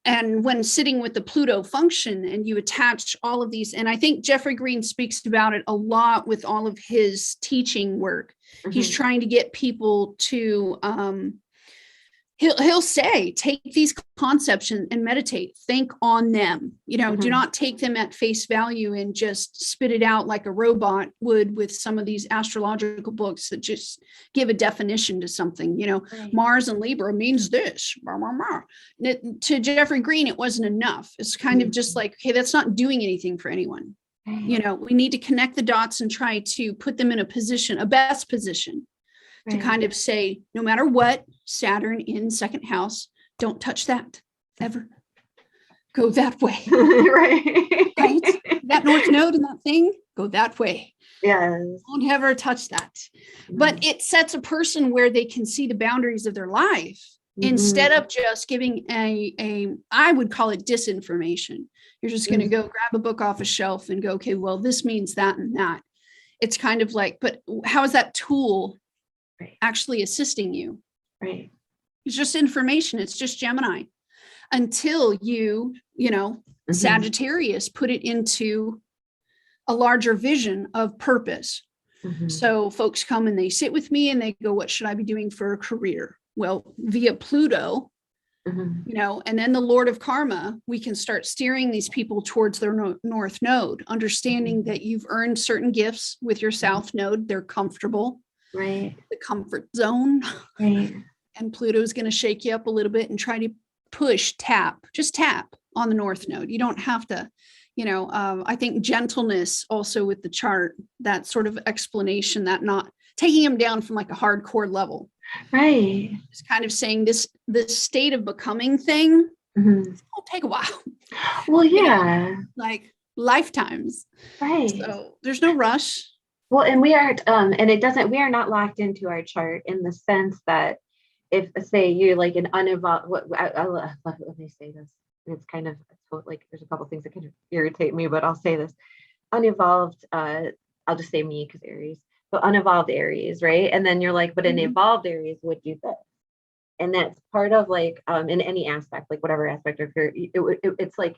And when sitting with the Pluto function and you attach all of these, and I think Jeffrey Green speaks about it a lot with all of his teaching work. He's trying to get people to, he'll say, take these concepts and meditate, think on them, do not take them at face value and just spit it out like a robot would with some of these astrological books that just give a definition to something, Mars and Libra means this. To Jeffrey Green, it wasn't enough. It's kind of just like, okay, that's not doing anything for anyone. We need to connect the dots and try to put them in a best position to kind of say, no matter what, Saturn in second house, don't touch that ever. Go that way. Right? That North Node and that thing, go that way. Yes. Don't ever touch that. But it sets a person where they can see the boundaries of their life instead of just giving I would call it disinformation. You're just going to go grab a book off a shelf and go, okay, well, this means that and that. It's kind of like, but how is that tool actually assisting you? It's just information. It's just Gemini until you Sagittarius put it into a larger vision of purpose. So folks come and they sit with me and they go, what should I be doing for a career? Well, via Pluto, and then the Lord of Karma, we can start steering these people towards their North Node, understanding that you've earned certain gifts with your South Node. They're comfortable. The comfort zone. And Pluto is going to shake you up a little bit and try to tap on the North Node. You don't have to, I think gentleness also with the chart, that sort of explanation, that not taking them down from like a hardcore level. It's kind of saying this state of becoming thing will take a while. Well, yeah. Like, lifetimes. Right. So there's no rush. Well, and we are, we are not locked into our chart in the sense that if, say, you're like an unevolved, let me say this. It's kind of like, there's a couple things that kind of irritate me, but I'll say this. Unevolved, I'll just say me because Aries, but unevolved Aries, right? And then you're like, but an evolved Aries would do this. And that's part of like, in any aspect, like whatever aspect of your, it's like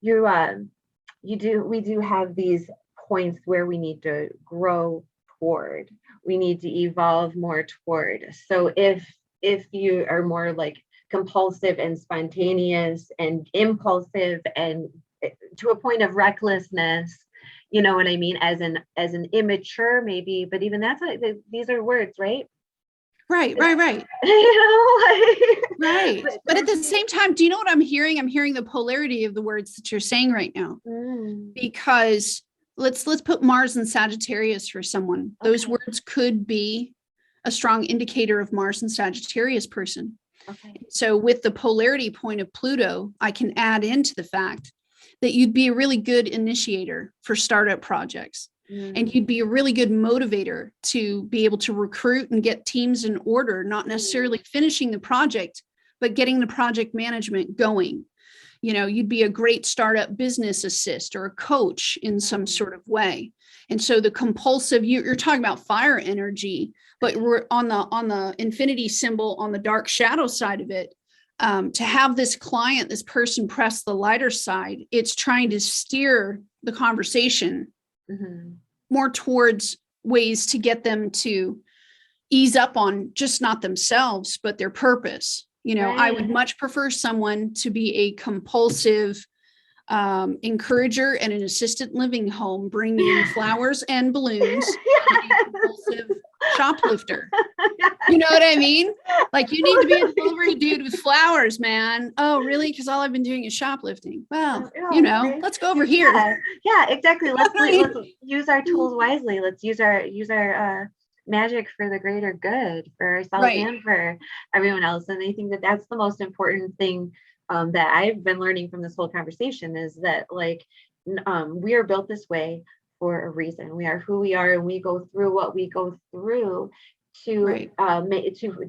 we do have these points where we need to grow toward, we need to evolve more toward. So if you are more like compulsive and spontaneous and impulsive and to a point of recklessness, you know what I mean, as an immature maybe, but even that's like, these are words, right? Right. You know, right. But at the same time, do you know what I'm hearing? I'm hearing the polarity of the words that you're saying right now. Because let's put Mars and Sagittarius for someone. Those words could be a strong indicator of Mars and Sagittarius person. So with the polarity point of Pluto, I can add into the fact that you'd be a really good initiator for startup projects. And you'd be a really good motivator to be able to recruit and get teams in order, not necessarily finishing the project, but getting the project management going. You know, you'd be a great startup business assist or a coach in some sort of way. And so the compulsive, you're talking about fire energy, but we're on the infinity symbol on the dark shadow side of it. To have this client, this person press the lighter side, it's trying to steer the conversation more towards ways to get them to ease up on just not themselves, but their purpose. You know, I would much prefer someone to be a compulsive encourager and an assisted living home, bringing flowers and balloons, a compulsive shoplifter. You know what I mean? Like, you need to be a delivery dude with flowers, man. Oh, really? Because all I've been doing is shoplifting. Well, you know, let's go over here. Yeah, exactly. Let's use our tools wisely. Let's use our magic for the greater good for ourselves and for everyone else. And I think that that's the most important thing that I've been learning from this whole conversation is that like we are built this way for a reason. We are who we are, and we go through what we go through to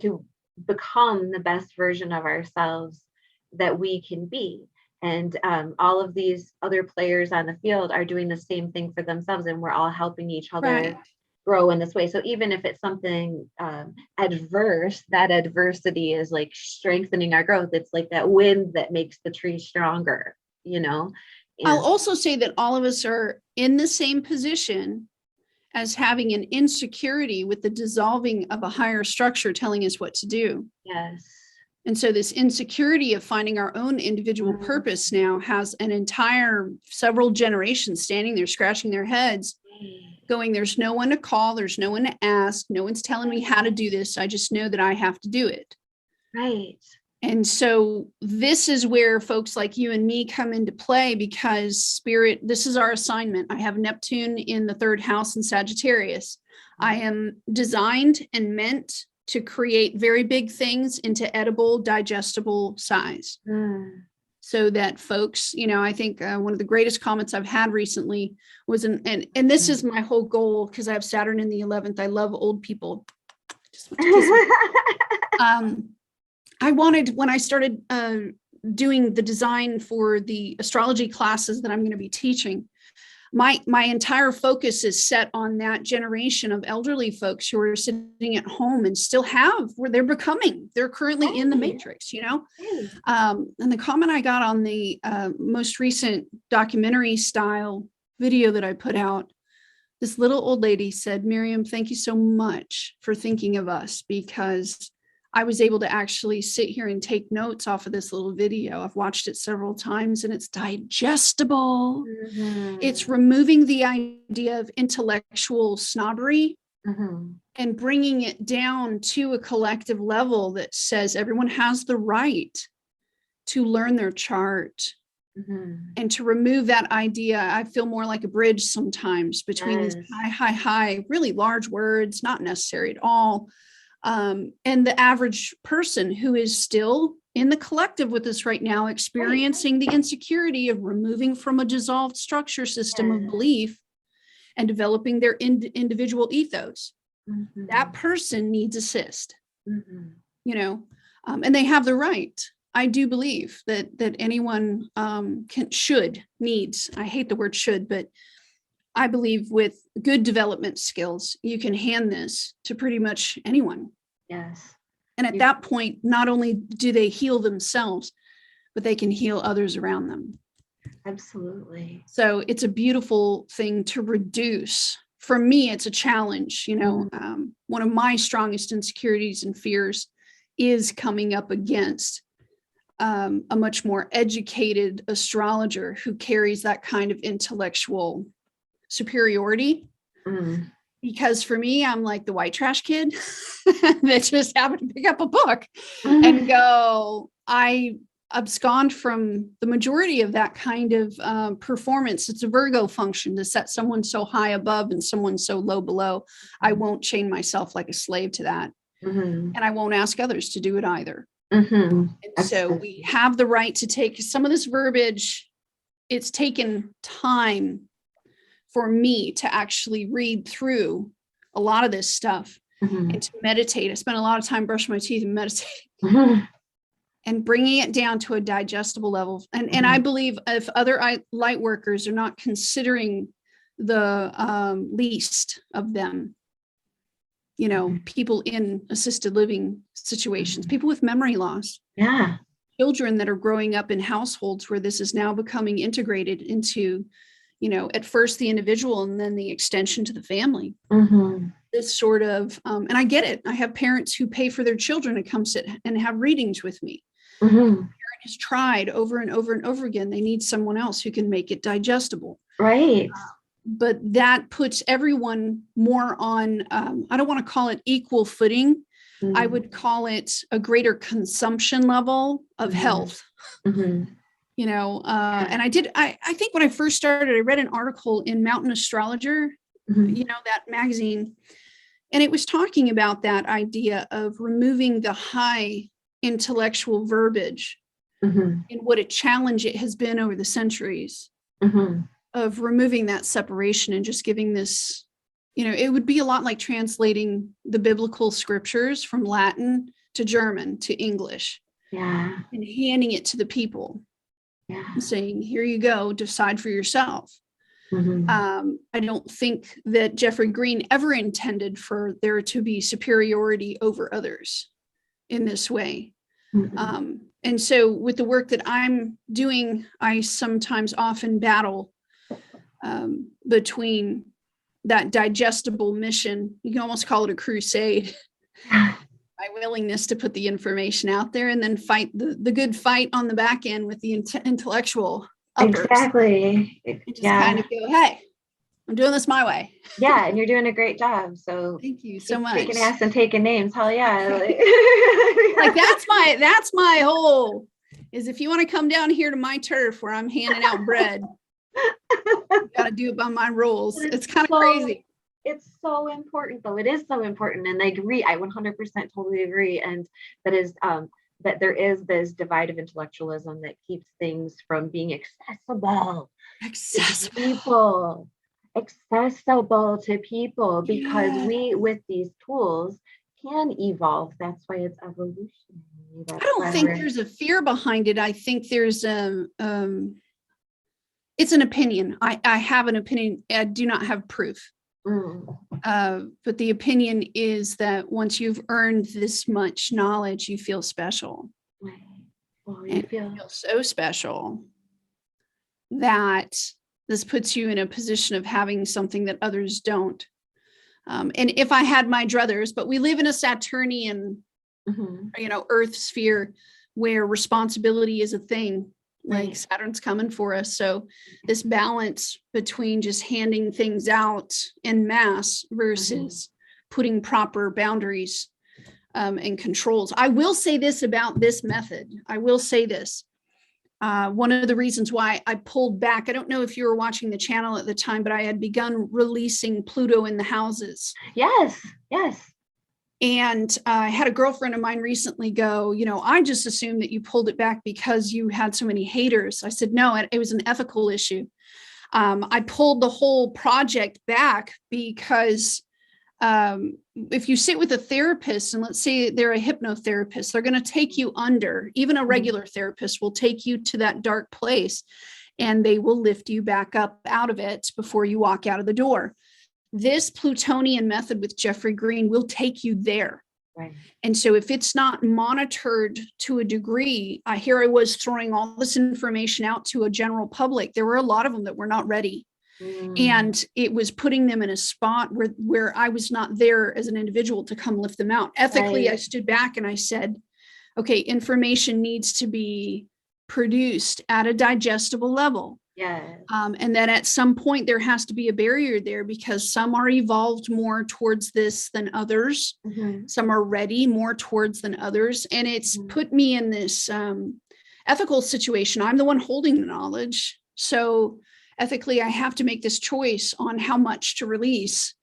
to become the best version of ourselves that we can be. And all of these other players on the field are doing the same thing for themselves, and we're all helping each other grow in this way. So even if it's something adverse, that adversity is like strengthening our growth. It's like that wind that makes the tree stronger, you know. And I'll also say that all of us are in the same position as having an insecurity with the dissolving of a higher structure telling us what to do. Yes. And so this insecurity of finding our own individual purpose now has an entire several generations standing there scratching their heads going, there's no one to call, there's no one to ask, no one's telling me how to do this, I just know that I have to do it. Right. And so this is where folks like you and me come into play, because Spirit, this is our assignment. I have Neptune in the 3rd house in Sagittarius. I am designed and meant to create very big things into edible, digestible size. So that folks, you know, I think one of the greatest comments I've had recently was, and this is my whole goal, because I have Saturn in the 11th. I love old people. Just want to kiss them. I wanted, when I started doing the design for the astrology classes that I'm going to be teaching, my entire focus is set on that generation of elderly folks who are sitting at home and still have where they're currently in the matrix, you know. And the comment I got on the most recent documentary style video that I put out, this little old lady said, "Miriam, thank you so much for thinking of us, because I was able to actually sit here and take notes off of this little video. I've watched it several times and it's digestible. It's removing the idea of intellectual snobbery and bringing it down to a collective level that says everyone has the right to learn their chart and to remove that idea. I feel more like a bridge sometimes between these high, really large words, not necessary at all. And the average person who is still in the collective with us right now, experiencing the insecurity of removing from a dissolved structure system of belief and developing their individual ethos. That person needs assist, you know, and they have the right. I do believe that anyone needs, I hate the word should, but I believe with good development skills, you can hand this to pretty much anyone. Yes. And at that point, not only do they heal themselves, but they can heal others around them. Absolutely. So it's a beautiful thing to reduce. For me, it's a challenge. You know, one of my strongest insecurities and fears is coming up against a much more educated astrologer who carries that kind of intellectual superiority. Because for me, I'm like the white trash kid that just happened to pick up a book and go, I abscond from the majority of that kind of performance. It's a Virgo function to set someone so high above and someone so low below. I won't chain myself like a slave to that. And I won't ask others to do it either. And so we have the right to take some of this verbiage. It's taken time for me to actually read through a lot of this stuff and to meditate. I spent a lot of time brushing my teeth and meditating and bringing it down to a digestible level. And I believe if other light workers are not considering the least of them, you know, people in assisted living situations, people with memory loss, children that are growing up in households where this is now becoming integrated into, you know, at first the individual and then the extension to the family. This sort of, and I get it. I have parents who pay for their children to come sit and have readings with me. The parent has tried over and over and over again. They need someone else who can make it digestible. Right. But that puts everyone more on, I don't want to call it equal footing. I would call it a greater consumption level of health. You know, and I think when I first started, I read an article in Mountain Astrologer, you know, that magazine, and it was talking about that idea of removing the high intellectual verbiage and what a challenge it has been over the centuries of removing that separation and just giving this, you know, it would be a lot like translating the biblical scriptures from Latin to German to English and handing it to the people. Saying, here you go, decide for yourself. I don't think that Jeffrey Green ever intended for there to be superiority over others in this way. And so with the work that I'm doing, I sometimes often battle between that digestible mission. You can almost call it a crusade. My willingness to put the information out there and then fight the good fight on the back end with the intellectual uppers. Exactly. Just kind of go, hey, I'm doing this my way. Yeah, and you're doing a great job. So thank you so much. Kicking ass and taking names. Hell yeah. Like that's my whole is if you want to come down here to my turf where I'm handing out bread, you gotta do it by my rules. It's kind of crazy. It's so important though. It is so important. And I agree. I 100% totally agree. And that is that there is this divide of intellectualism that keeps things from being accessible to people because we with these tools can evolve. That's why it's evolutionary. I don't think there's a fear behind it. I think there's it's an opinion. I have an opinion. I do not have proof. But the opinion is that once you've earned this much knowledge, you feel special. Well, you feel so special that this puts you in a position of having something that others don't. And if I had my druthers, but we live in a Saturnian, you know, Earth sphere where responsibility is a thing. Like Saturn's coming for us. So this balance between just handing things out en masse versus putting proper boundaries and controls. I will say this about this method. I will say this. One of the reasons why I pulled back, I don't know if you were watching the channel at the time, but I had begun releasing Pluto in the houses. Yes. And I had a girlfriend of mine recently go, I just assumed that you pulled it back because you had so many haters. I said, no, it was an ethical issue. I pulled the whole project back because if you sit with a therapist, and let's say they're a hypnotherapist, they're going to take you under. Even a regular therapist will take you to that dark place, and they will lift you back up out of it before you walk out of the door. This Plutonian method with Jeffrey Green will take you there. Right. And so if it's not monitored to a degree, here I was throwing all this information out to a general public. There were a lot of them that were not ready. And it was putting them in a spot where I was not there as an individual to come lift them out. Ethically, Right. I stood back and I said, okay, information needs to be produced at a digestible level. Yeah. And then at some point there has to be a barrier there, because some are evolved more towards this than others. Some are ready more towards than others. And it's put me in this ethical situation. I'm the one holding the knowledge. So ethically, I have to make this choice on how much to release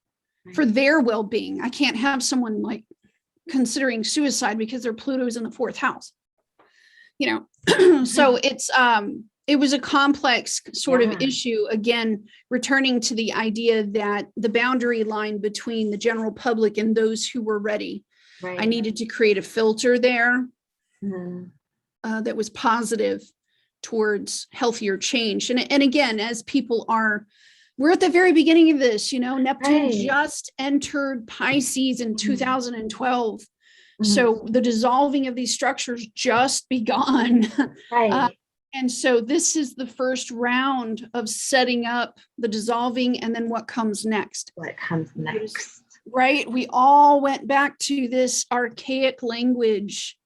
for their well-being. I can't have someone like considering suicide because their Pluto's in the 4th house. So it was a complex sort of issue. Again, returning to the idea that the boundary line between the general public and those who were ready. Right. I needed to create a filter there that was positive towards healthier change. And again, as people we're at the very beginning of this, Neptune just entered Pisces in 2012. So the dissolving of these structures just begun. Right. And so this is the first round of setting up the dissolving, and then what comes next. Right? We all went back to this archaic language,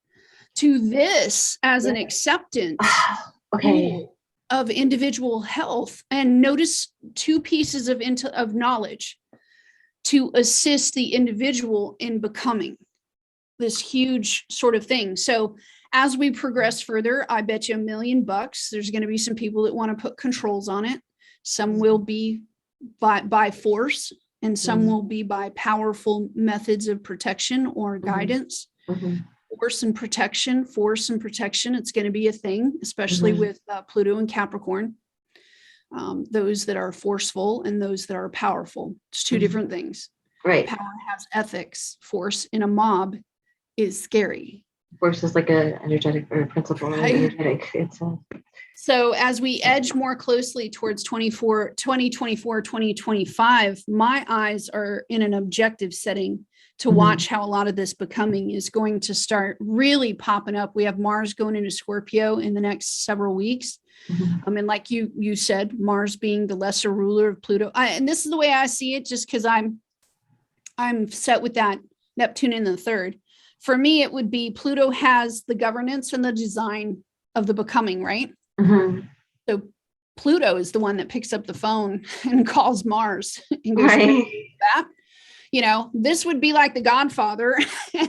to this as an acceptance of individual health. And notice 2 pieces of knowledge to assist the individual in becoming this huge sort of thing. So as we progress further, I bet you $1 million, there's going to be some people that want to put controls on it. Some will be by force, and some will be by powerful methods of protection or guidance. Force and protection, it's going to be a thing, especially with Pluto and Capricorn. Those that are forceful and those that are powerful. It's 2 different things. Right. Power has ethics. Force in a mob is scary. Force is like a energetic or a principle. Right. Energetic. So as we edge more closely towards 2024, 2025, my eyes are in an objective setting to watch how a lot of this becoming is going to start really popping up. We have Mars going into Scorpio in the next several weeks. I mean, like you said, Mars being the lesser ruler of Pluto. And this is the way I see it, just because I'm set with that Neptune in the 3rd. For me, it would be Pluto has the governance and the design of the becoming, right? So Pluto is the one that picks up the phone and calls Mars and goes, that. This would be like the Godfather, and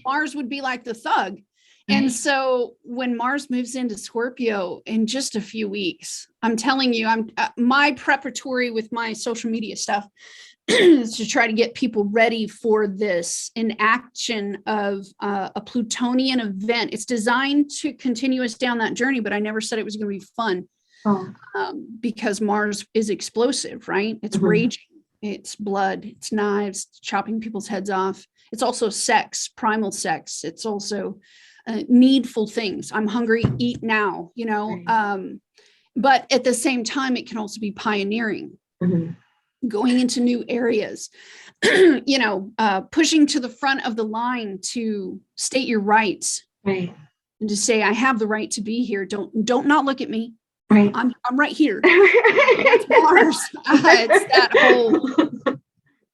Mars would be like the thug. And so when Mars moves into Scorpio in just a few weeks, I'm telling you, my preparatory with my social media stuff is to try to get people ready for this in action of a Plutonian event. It's designed to continue us down that journey, but I never said it was going to be fun because Mars is explosive, right? It's raging. It's blood, it's knives, chopping people's heads off. It's also sex, primal sex. It's also needful things. I'm hungry, eat now, but at the same time, it can also be pioneering, going into new areas, pushing to the front of the line to state your rights and to say, I have the right to be here. Don't not look at me. I'm right here. That's Mars. It's that whole,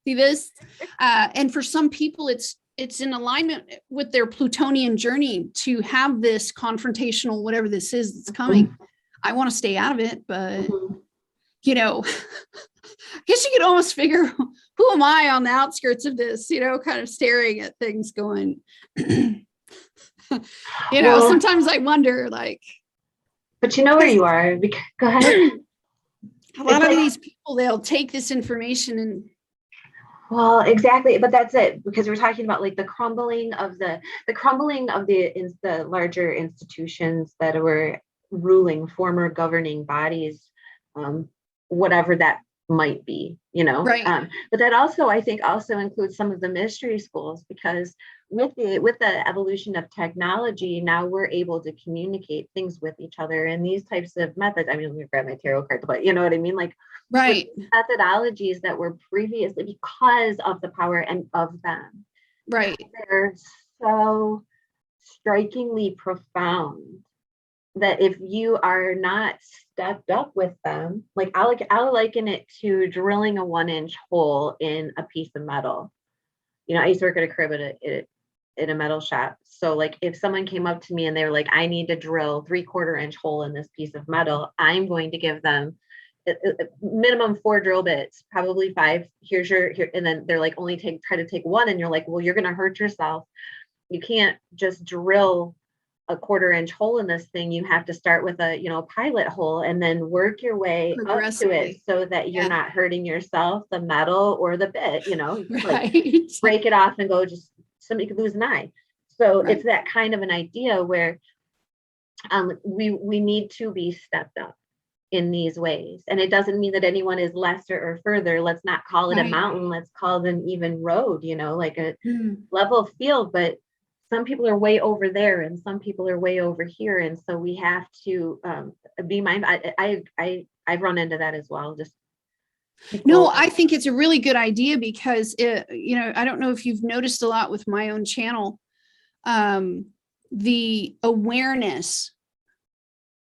see this? And for some people, it's in alignment with their Plutonian journey to have this confrontational, whatever this is that's coming. I want to stay out of it, but I guess you could almost figure, who am I on the outskirts of this, kind of staring at things going, sometimes I wonder, like, but you know where you are. Go ahead. A lot of these people, they'll take this information and Well, exactly, but that's it, because we're talking about like the crumbling of the larger institutions that were ruling, former governing bodies, um, whatever that might be, Right. but that also, I think, also includes some of the mystery schools, because with the evolution of technology, now we're able to communicate things with each other in these types of methods. I mean, let me grab my tarot card, but you know what I mean, like with Right. methodologies that were previously, because of the power and of them, Right. they're so strikingly profound that if you are not stepped up with them, like I'll liken it to drilling a 1-inch hole in a piece of metal. I used to work at a crib in a metal shop. So like if someone came up to me and they were like, I need to drill 3/4 inch hole in this piece of metal, I'm going to give them minimum 4 drill bits, probably 5. Here, and then they're like, try to take 1, and you're like, well, you're going to hurt yourself. You can't just drill a 1/4 inch hole in this thing. You have to start with a pilot hole and then work your way up to it, so that you're not hurting yourself, the metal, or the bit. You could like break it off and go, just somebody could lose an eye. So it's that kind of an idea where we need to be stepped up in these ways. And it doesn't mean that anyone is lesser or further. Let's not call it a mountain. Let's call it an even road, like a level field. But some people are way over there and some people are way over here. And so we have to be mindful. I've run into that as well. Just no, I think it's a really good idea, because I don't know if you've noticed a lot with my own channel, the awareness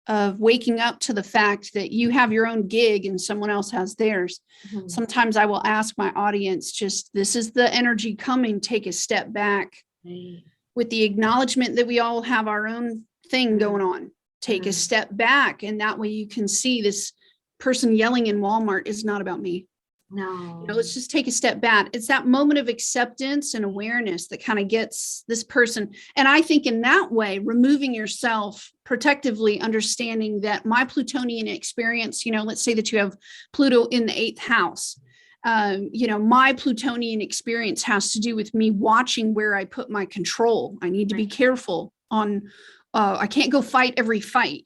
of waking up to the fact that you have your own gig and someone else has theirs. Mm-hmm. Sometimes I will ask my audience, just, this is the energy coming, take a step back. Right. With the acknowledgement that we all have our own thing going on. Take a step back, and that way you can see this person yelling in Walmart is not about me. No. Let's just take a step back. It's that moment of acceptance and awareness that kind of gets this person. And I think in that way, removing yourself protectively, understanding that my Plutonian experience, let's say that you have Pluto in the 8th house. My Plutonian experience has to do with me watching where I put my control. I need to be careful on, I can't go fight every fight.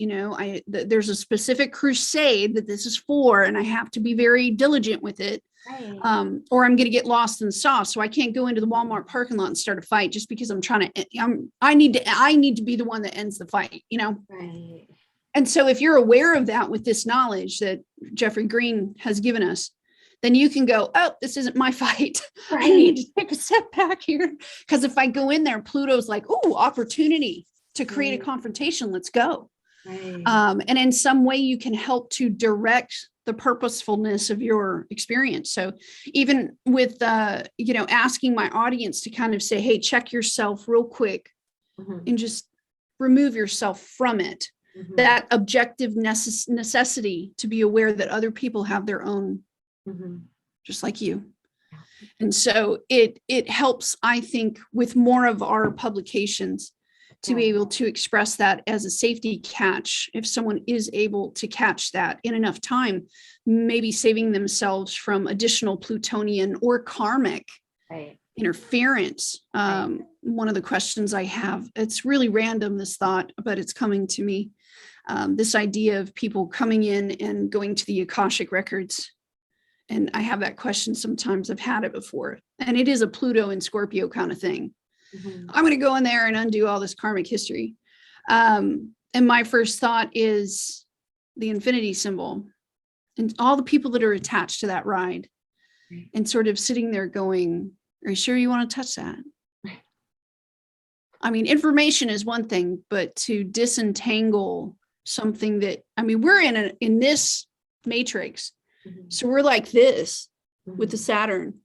There's a specific crusade that this is for, and I have to be very diligent with it. Right. Or I'm going to get lost in the sauce. So I can't go into the Walmart parking lot and start a fight just because I need to be the one that ends the fight, Right. And so if you're aware of that with this knowledge that Jeffrey Green has given us, then you can go, oh, this isn't my fight. Right. I need to take a step back here. Because if I go in there, Pluto's like, oh, opportunity to create a confrontation. Let's go. Right. And in some way you can help to direct the purposefulness of your experience. So even with, asking my audience to kind of say, hey, check yourself real quick and just remove yourself from it. That objective necessity to be aware that other people have their own, just like you. And so it helps, I think, with more of our publications to be able to express that as a safety catch. If someone is able to catch that in enough time, maybe saving themselves from additional Plutonian or karmic interference. One of the questions I have, it's really random, this thought, but it's coming to me. This idea of people coming in and going to the Akashic records. And I have that question sometimes. I've had it before. And it is a Pluto and Scorpio kind of thing. I'm going to go in there and undo all this karmic history. And my first thought is the infinity symbol and all the people that are attached to that ride and sort of sitting there going, are you sure you want to touch that? I mean, information is one thing, but to disentangle something that, we're in this matrix. So we're like this with the Saturn.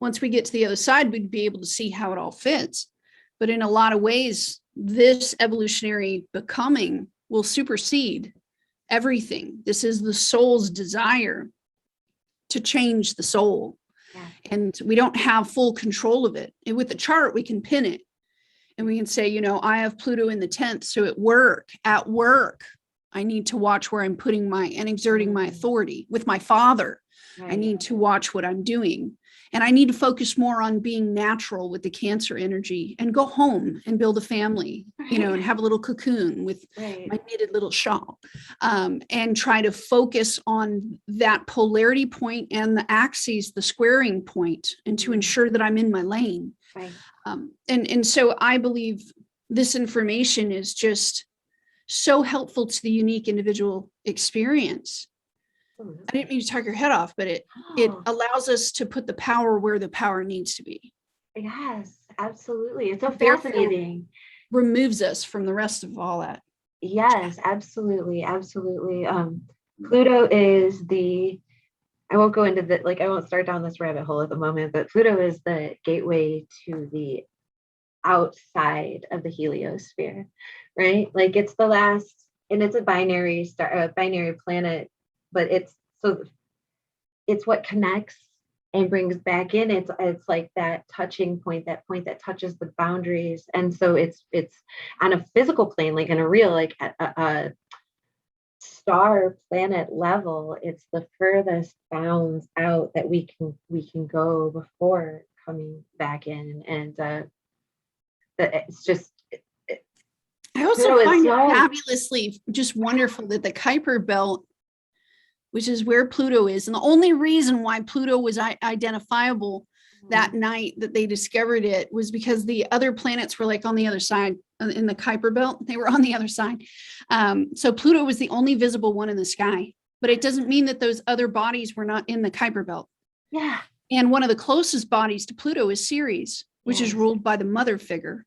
Once we get to the other side, we'd be able to see how it all fits. But in a lot of ways, this evolutionary becoming will supersede everything. This is the soul's desire to change the soul. Yeah. And we don't have full control of it. And with the chart, we can pin it. And we can say, I have Pluto in the 10th. So at work, I need to watch where I'm putting and exerting my authority with my father. Right. I need to watch what I'm doing. And I need to focus more on being natural with the Cancer energy and go home and build a family, and have a little cocoon with my knitted little shawl, and try to focus on that polarity point and the axes, the squaring point, and to ensure that I'm in my lane. And so I believe this information is just so helpful to the unique individual experience. I didn't mean to talk your head off, but it allows us to put the power where the power needs to be. Yes, absolutely. It's so Therefore, fascinating. Removes us from the rest of all that. Yes, absolutely. Absolutely. Pluto is I won't go into I won't start down this rabbit hole at the moment, but Pluto is the gateway to the outside of the heliosphere, right? Like it's the last, and it's a binary planet, but it's what connects and brings back in. It's like that touching point, that point that touches the boundaries. And so it's on a physical plane, like in a real, like a star planet level, it's the furthest bounds out that we can go before coming back in. And it's just, I also find it fabulously just wonderful that the Kuiper belt, which is where Pluto is, and the only reason why Pluto was identifiable that night that they discovered it was because the other planets were like on the other side in the Kuiper belt. They were on the other side. So Pluto was the only visible one in the sky, but it doesn't mean that those other bodies were not in the Kuiper belt. Yeah. And one of the closest bodies to Pluto is Ceres, which is ruled by the mother figure.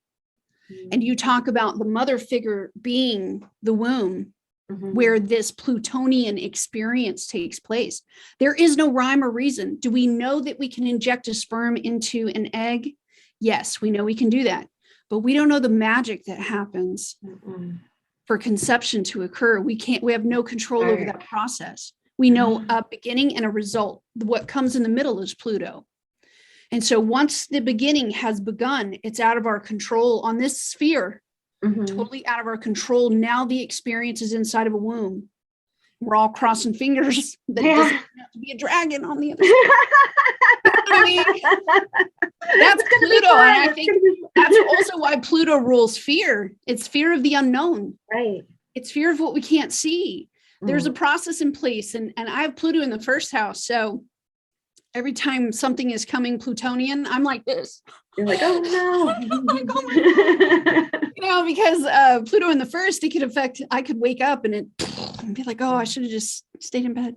And you talk about the mother figure being the womb, where this Plutonian experience takes place. There is no rhyme or reason. Do we know that we can inject a sperm into an egg? Yes, we know we can do that, but we don't know the magic that happens for conception to occur. We have no control over that process. We know a beginning and a result. What comes in the middle is Pluto. And so once the beginning has begun, it's out of our control on this sphere. Totally out of our control. Now the experience is inside of a womb. We're all crossing fingers that it doesn't have to be a dragon on the other side. That's Pluto. And I think that's also why Pluto rules fear. It's fear of the unknown. Right. It's fear of what we can't see. There's a process in place. And I have Pluto in the first house. So every time something is coming Plutonian, I'm like this. You're like, oh no. Like, oh my God. Because Pluto in the first, it could affect, I could wake up and be like, oh, I should have just stayed in bed.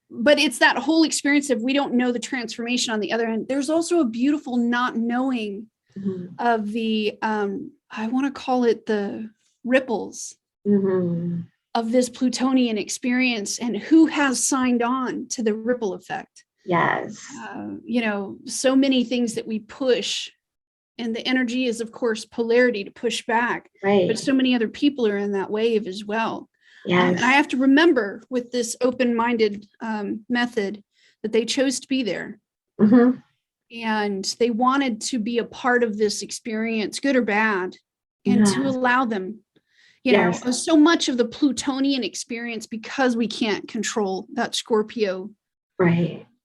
But it's that whole experience of we don't know the transformation on the other end. There's also a beautiful not knowing of the, I want to call it the ripples of this Plutonian experience and who has signed on to the ripple effect. Yes. So many things that we push, and the energy is, of course, polarity to push back. Right. But so many other people are in that wave as well. Yes. And I have to remember with this open-minded method that they chose to be there. And they wanted to be a part of this experience, good or bad, and to allow them, so much of the Plutonian experience, because we can't control that Scorpio,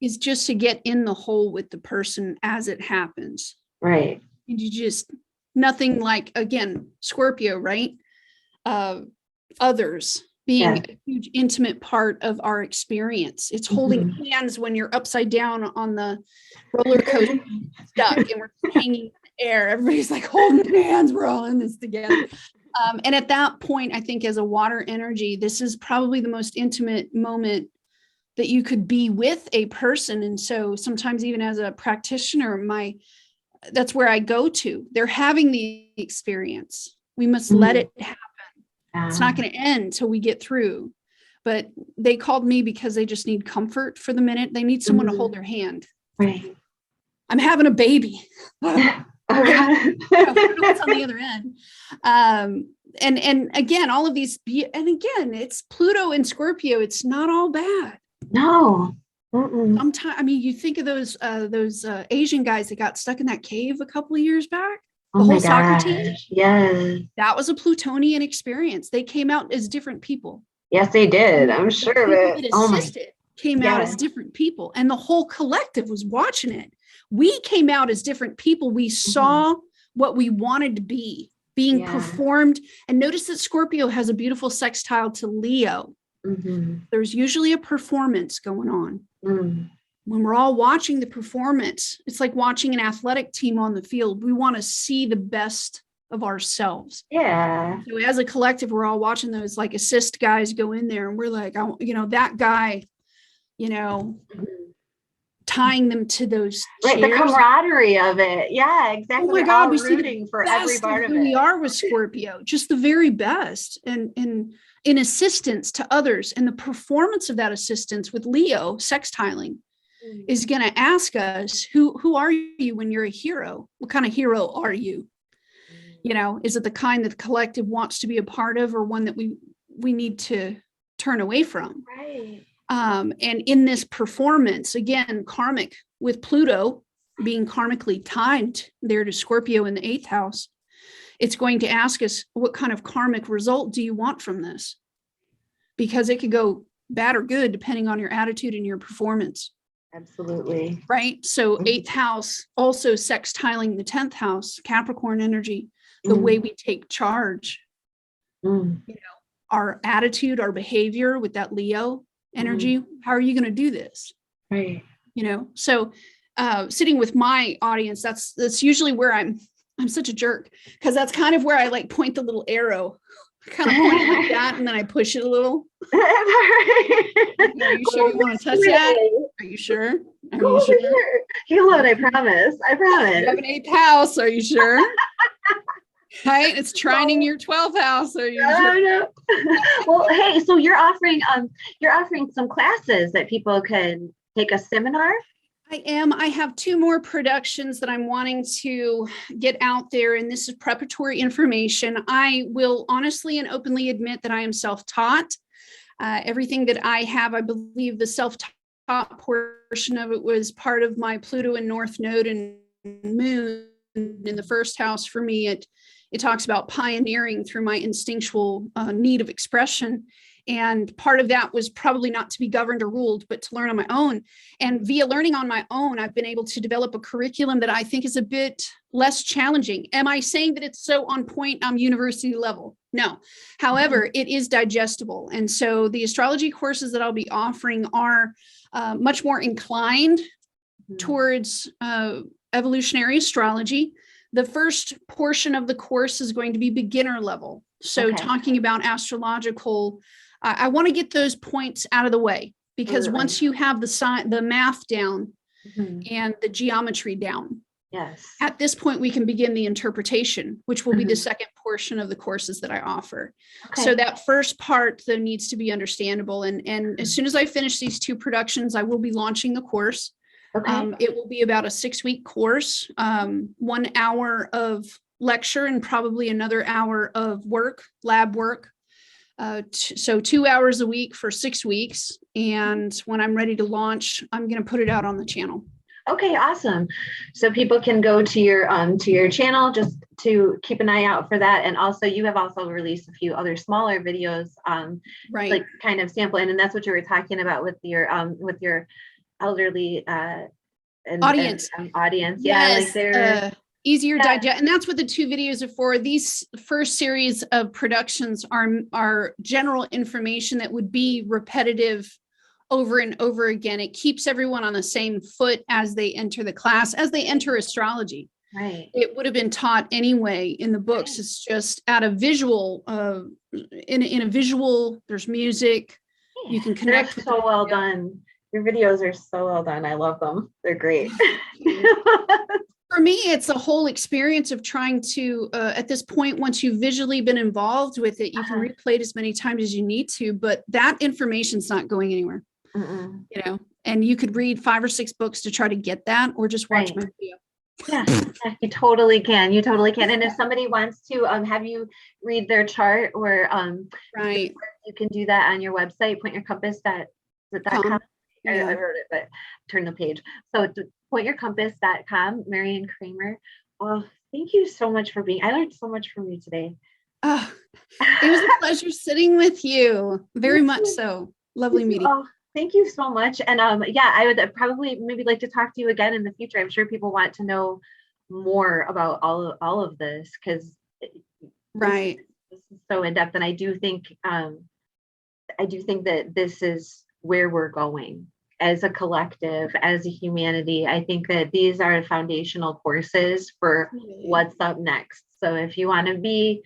is just to get in the hole with the person as it happens. Right. And you just, nothing like, again, Scorpio, right? Others being a huge intimate part of our experience. It's holding hands when you're upside down on the roller coaster stuck and we're hanging in the air. Everybody's like holding hands, we're all in this together. And at that point, I think as a water energy, this is probably the most intimate moment that you could be with a person. And so sometimes even as a practitioner, that's where I go to. They're having the experience. We must let it happen. It's not going to end till we get through. But they called me because they just need comfort for the minute. They need someone to hold their hand. Right. I'm having a baby. What's on the other end? And again, all of these, and again, it's Pluto and Scorpio. It's not all bad. No. Sometimes, I mean, you think of those Asian guys that got stuck in that cave a couple of years back. The whole soccer team. Yes. That was a Plutonian experience. They came out as different people. Yes, they did. I'm sure of it. That assisted. came out as different people, and the whole collective was watching it. We came out as different people. We saw what we wanted to be being performed. And notice that Scorpio has a beautiful sextile to Leo. There's usually a performance going on. When we're all watching the performance, it's like watching an athletic team on the field. We want to see the best of ourselves. Yeah. So as a collective, we're all watching those like assist guys go in there, and we're like, that guy, tying them to those chairs. The camaraderie of it. Yeah, exactly. Oh my God, we see rooting for every part of it. We are with Scorpio, just the very best, and in assistance to others. And the performance of that assistance with Leo sextiling is going to ask us, who are you when you're a hero? What kind of hero are you? Is it the kind that the collective wants to be a part of, or one that we need to turn away from? Right. And in this performance, again, karmic, with Pluto being karmically timed there to Scorpio in the 8th house, it's going to ask us, what kind of karmic result do you want from this? Because it could go bad or good depending on your attitude and your performance. Absolutely. Right. So 8th house also sextiling the 10th house, Capricorn energy, the way we take charge, our attitude, our behavior with that Leo energy. How are you going to do this? Right. So sitting with my audience, that's usually where I'm such a jerk, because that's kind of where I like point the little arrow, kind of point like that, and then I push it a little. Are you sure you want to touch that? Are you sure? Are you sure? You would, I promise. You have an 8th house. Are you sure? Right? It's trining your 12th house. Are you sure? No. Well, hey, so you're offering some classes that people can take a seminar? I am. I have 2 more productions that I'm wanting to get out there, and this is preparatory information. I will honestly and openly admit that I am self-taught. Everything that I have, I believe the self-taught portion of it was part of my Pluto and North Node and Moon in the 1st house. For me, it talks about pioneering through my instinctual need of expression. And part of that was probably not to be governed or ruled, but to learn on my own. And via learning on my own, I've been able to develop a curriculum that I think is a bit less challenging. Am I saying that it's so on point university level? No. However, it is digestible. And so the astrology courses that I'll be offering are much more inclined towards evolutionary astrology. The first portion of the course is going to be beginner level. So talking about astrological, I want to get those points out of the way, because once you have the math down and the geometry down, at this point we can begin the interpretation, which will be the second portion of the courses that I offer. So that first part though needs to be understandable. And as soon as I finish these 2 productions, I will be launching the course. It will be about a 6-week course, 1 hour of lecture and probably another hour of lab work. So 2 hours a week for 6 weeks. And when I'm ready to launch, I'm going to put it out on the channel. Okay, awesome. So people can go to your channel just to keep an eye out for that. And also you have also released a few other smaller videos, like kind of sample. And that's what you were talking about with your elderly audience. Audience. Yes, like they're easier digest. And that's what the 2 videos are for. These first series of productions are general information that would be repetitive over and over again. It keeps everyone on the same foot as they enter the class, as they enter astrology. Right. It would have been taught anyway in the books. Right. It's just at a visual, in a visual, there's music. Yeah. You can connect. They're so well done. Your videos are so well done. I love them. They're great. For me, it's a whole experience of trying to, at this point, once you've visually been involved with it, you can replay it as many times as you need to, but that information's not going anywhere, and you could read 5 or 6 books to try to get that, or just watch my video. Yeah, you totally can. You totally can. And if somebody wants to have you read their chart, or you can do that on your website, pointyourcompass.com. I wrote it, but turn the page. So pointyourcompass.com, Miriam Kramer. Oh, thank you so much for I learned so much from you today. Oh, it was a pleasure sitting with you. Very much so. Lovely meeting. Oh, Thank you so much. And yeah, I would probably maybe like to talk to you again in the future. I'm sure people want to know more about all of this, because Right. this is so in depth. And I do think that this is where we're going as a collective, as a humanity. I think that these are foundational courses for what's up next. So if you want to be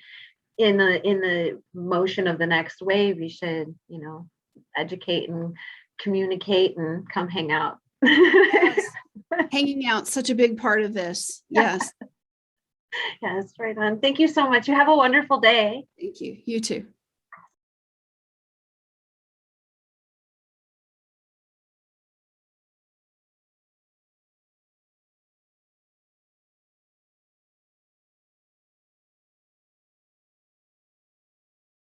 in the motion of the next wave, you should, educate and communicate and come hang out. Yes. Hanging out, such a big part of this. Yes. Yes, right on. Thank you so much. You have a wonderful day. Thank you. You too.